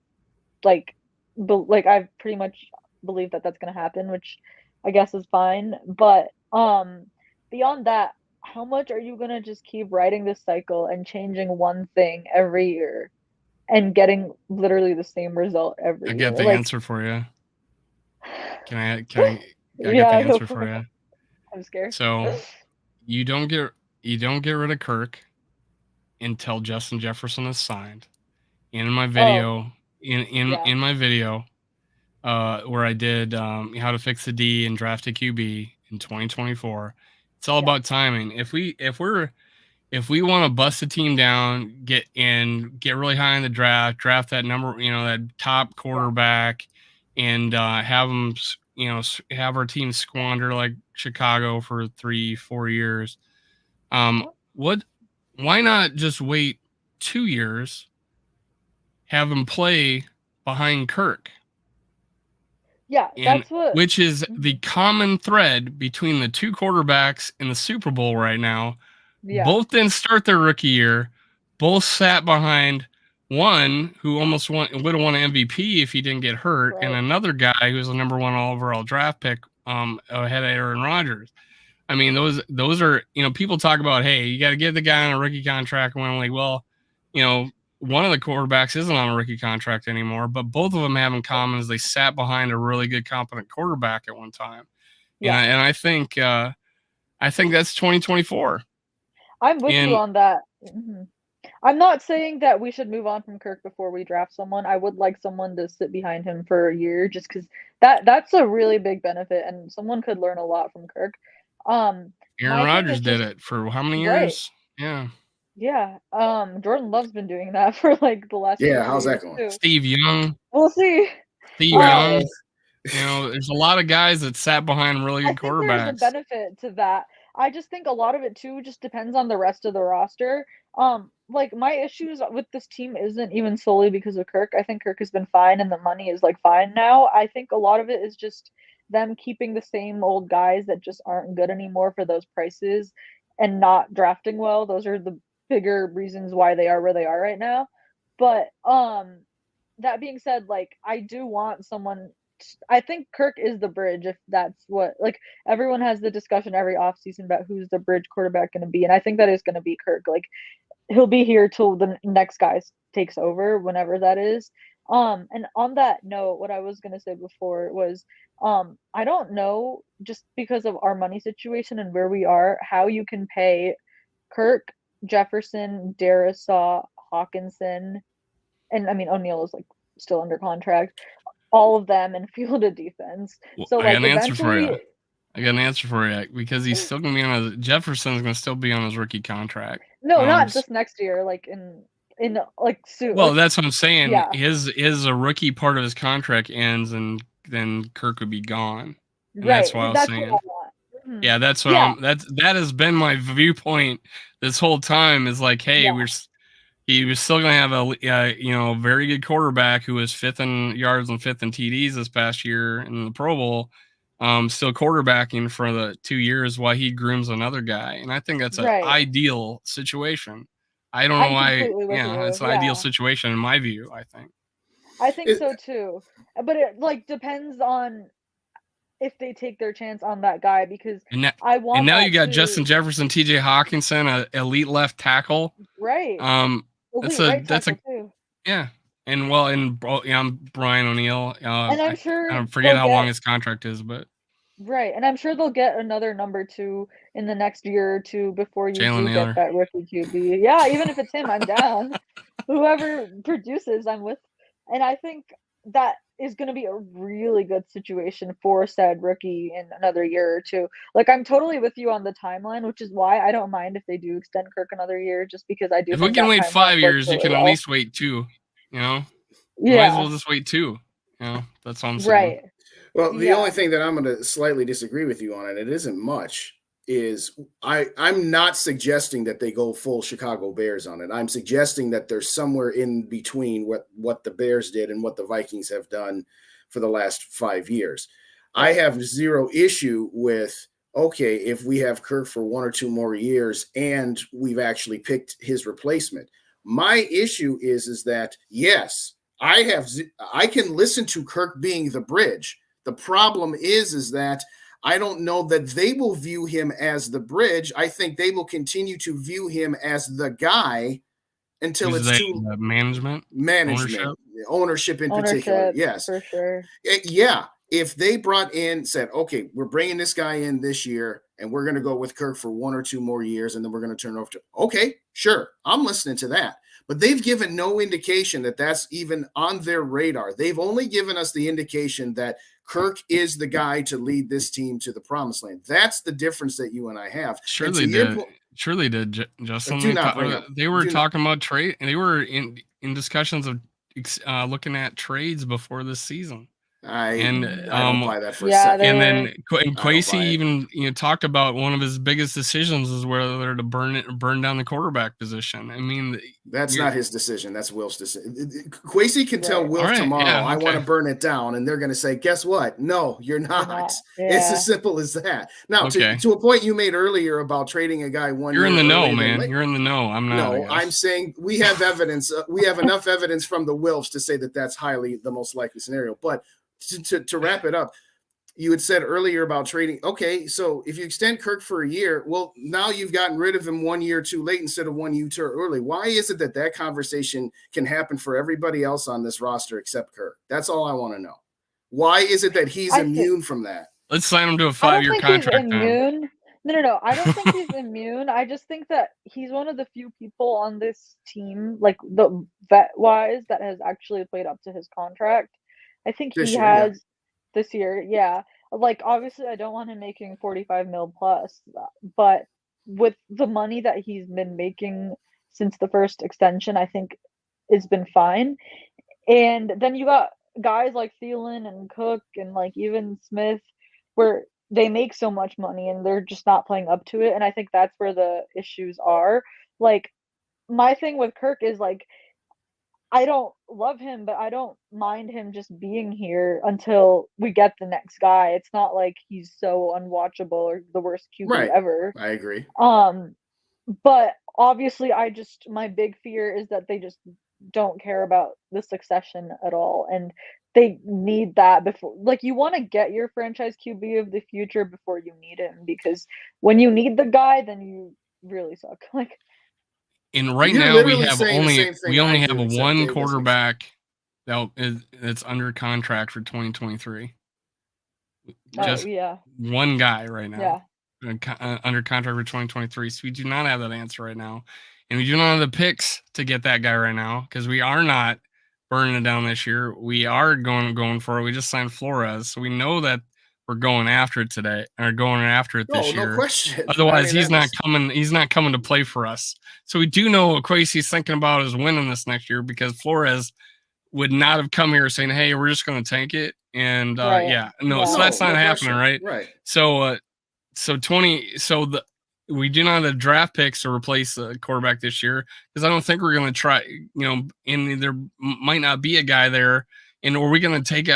like I've pretty much believed that that's gonna happen, which I guess is fine. But beyond that, how much are you gonna just keep riding this cycle and changing one thing every year and getting literally the same result every I year? get the Like, answer for you. Can I I get the yeah, go answer for for it. you? I'm scared. So you don't get rid of Kirk until Justin Jefferson is signed. In my Oh, video, yeah, in my video, where I did how to fix the D and draft a QB in 2024, it's all yeah, about timing. If we want to bust a team down, get really high in the draft that number, that top yeah. quarterback, and have them, have our team squander like Chicago for 3-4 years. What? What? Why not just wait 2 years, have him play behind Kirk, Yeah, and that's what. which is the Mhm. common thread between the two quarterbacks in the Super Bowl right now. Yeah, Both didn't start their rookie year. Both sat behind one who almost would have won an MVP if he didn't get hurt, and right. another guy who was the number one overall draft pick ahead of Aaron Rodgers. I mean, those are, people talk about, hey, you got to get the guy on a rookie contract, and I'm like, well, you know, one of the quarterbacks isn't on a rookie contract anymore, but both of them have in common is they sat behind a really good, competent quarterback at one time, and Yeah, I think that's 2024. I'm with you And on that. I'm not saying that we should move on from Kirk before we draft someone. I would like someone to sit behind him for a year just because that's a really big benefit and someone could learn a lot from Kirk. Um, Aaron my thing is Rodgers did just it for how many right. years? Yeah. Yeah. Jordan Love's been doing that for like the last Yeah, couple how's that years going? too. Steve Young. We'll see. Steve Um, Young. There's a lot of guys that sat behind really I good think there's a quarterbacks. benefit to that. I just think a lot of it too just depends on the rest of the roster. Like my issues with this team isn't even solely because of Kirk. I think Kirk has been fine and the money is like fine now. I think a lot of it is just them keeping the same old guys that just aren't good anymore for those prices and not drafting well. Those are the bigger reasons why they are where they are right now. But that being said, like I do want someone. I think Kirk is the bridge if that's what like everyone has the discussion every offseason about who's the bridge quarterback going to be, and I think that is going to be Kirk. Like he'll be here till the next guy takes over whenever that is. And on that note, what I was going to say before was I don't know, just because of our money situation and where we are, how you can pay Kirk, Jefferson, Darisaw, Hawkinson, and I mean O'Neal is like still under contract, all of them and field a defense. Well, So I got like an answer for you. eventually, Because he's still gonna be on Jefferson's gonna still be on his rookie contract. no, not just next year, like in like soon, Well, like that's what I'm saying. yeah, His a rookie part of his contract ends, and then Kirk would be gone, and that's right. what I was That's what I saying. want. Yeah, that's what Yeah, that has been my viewpoint this whole time. Is like, hey, yeah, he was still going to have a very good quarterback who was fifth in yards and fifth in TDs this past year in the Pro Bowl, still quarterbacking for the 2 years while he grooms another guy, and I think that's an right. ideal situation. I don't know I'm why. completely with Yeah, you. it's an ideal Yeah, situation in my view. I think. I think It, so too. But it like depends on if they take their chance on that guy because And that, I and want now you that got too. Justin Jefferson, T.J. Hawkinson, a elite left tackle. Right. That's Elite a right that's a tackle too. Yeah, I'm Brian O'Neill. And I'm I sure don't forget they'll how long get his contract is, but right, and I'm sure they'll get another number 2 in the next year or 2 before you Jalen do get Nailor. that rookie QB. Yeah, even if it's him, I'm down. Whoever produces, I'm with. And I think that is gonna be a really good situation for said rookie in another year or 2. Like, I'm totally with you on the timeline, which is why I don't mind if they do extend Kirk another year, just because I do If we think can that wait timeline 5 works years, you really can at well. least wait 2. You know, Might as Yeah. well just wait 2. That's all I'm saying. Right. Well, the Yeah. only thing that I'm going to slightly disagree with you on, and it isn't much, is I'm not suggesting that they go full Chicago Bears on it. I'm suggesting that there's somewhere in between what the Bears did and what the Vikings have done for the last 5 years. I have zero issue with, okay, if we have Kirk for 1 or 2 more years and we've actually picked his replacement. My issue is that, yes, I can listen to Kirk being the bridge. The problem is that I don't know that they will view him as the bridge. I think they will continue to view him as the guy until Who's it's they? too Management? ownership in particular. Ownership, Yes, for sure. yeah. If they brought in, said, okay, we're bringing this guy in this year, and we're going to go with Kirk for 1 or 2 more years, and then we're going to turn it over to, okay, sure, I'm listening to that. But they've given no indication that that's even on their radar. They've only given us the indication that Kirk is the guy to lead this team to the promised land. That's the difference that you and I have. Sure And they to your did. point, Sure they did, Justin. do not bring up. They were do not- talking about trade, and they were in discussions of looking at trades before this season. I And don't buy that for a Yeah, second. they and were. then don't Kwesi buy it. even talked about one of his biggest decisions is whether to burn down the quarterback position. I mean, That's not his decision. That's Wilf's decision. Kwesi can tell Right. Wilf All right, tomorrow, yeah, I want to okay. burn it down. And they're going to say, guess what? No, you're not. not. It's Yeah. as simple as that. Now, Okay. to a point you made earlier about trading a guy 1 You're year in the know, early than man. late. You're in the know. I'm not. No, I'm saying we have evidence. We have enough evidence from the Wilfs to say that that's highly the most likely scenario. But to wrap it up, you had said earlier about trading. Okay, so if you extend Kirk for a year, well, now you've gotten rid of him 1 year too late instead of 1 year too early. Why is it that conversation can happen for everybody else on this roster except Kirk? That's all I want to know. Why is it that he's immune from that? Let's sign him to a I don't 5-year think contract. he's immune. No. I don't think he's immune. I just think that he's one of the few people on this team, like the vet-wise, that has actually played up to his contract. I think This he year, yeah. has this year, yeah. Like, obviously, I don't want him making 45 mil plus, but with the money that he's been making since the first extension, I think it's been fine. And then you got guys like Thielen and Cook and like even Smith, where they make so much money and they're just not playing up to it. And I think that's where the issues are. Like, my thing with Kirk is like, I don't love him, but I don't mind him just being here until we get the next guy. It's not like he's so unwatchable or the worst QB ever. I agree. But obviously my big fear is that they just don't care about the succession at all. And they need that before, like, you want to get your franchise QB of the future before you need him, because when you need the guy, then you really suck. Like, And right You're now we literally have saying the same thing I have do, except one Dave doesn't. quarterback that's under contract for 2023. Just yeah. one guy right now. Yeah. Under contract for 2023. So we do not have that answer right now. And we do not have the picks to get that guy right now, because we are not burning it down this year. We are going for it. We just signed Flores. So we know that we're going after it today, or going after it this year. No question. Otherwise, he's not coming to play for us. So we do know what Kwesi's thinking about is winning this next year, because Flores would not have come here saying, "Hey, we're just going to tank it." And so that's not happening, right? Right. We do not have the draft picks to replace the quarterback this year, because I don't think we're going to try. And there might not be a guy there. And are we going to take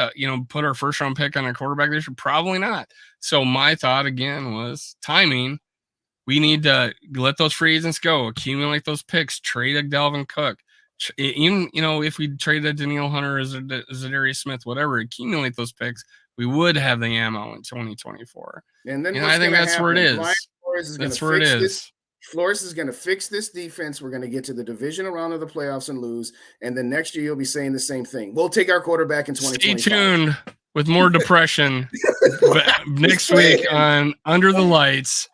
put our first round pick on a quarterback this year? Probably not. So my thought again was timing. We need to let those free agents go, accumulate those picks, trade a Dalvin Cook. Even, if we trade a Danielle Hunter or Zadarius Smith, whatever, accumulate those picks, we would have the ammo in 2024. And then I think that's where it is. That's where it is. Flores is going to fix this defense. We're going to get to the divisional round of the playoffs and lose. And then next year you'll be saying the same thing. We'll take our quarterback in 2025. Stay tuned with more depression next week on Under the Lights.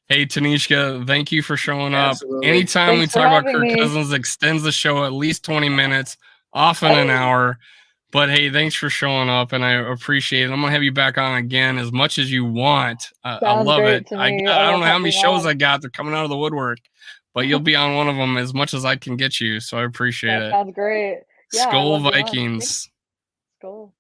Hey, Tanishka, thank you for showing up. Absolutely. Anytime Thanks we talk about for having Kirk me. Cousins, extends the show at least 20 minutes, often an hour. But hey, thanks for showing up, and I appreciate it. I'm gonna have you back on again as much as you want. I love it. I don't know how many shows I got. They're coming out of the woodwork, but you'll be on one of them as much as I can get you. So I appreciate it. Sounds great. Yeah, I Skull love the Vikings. Skull.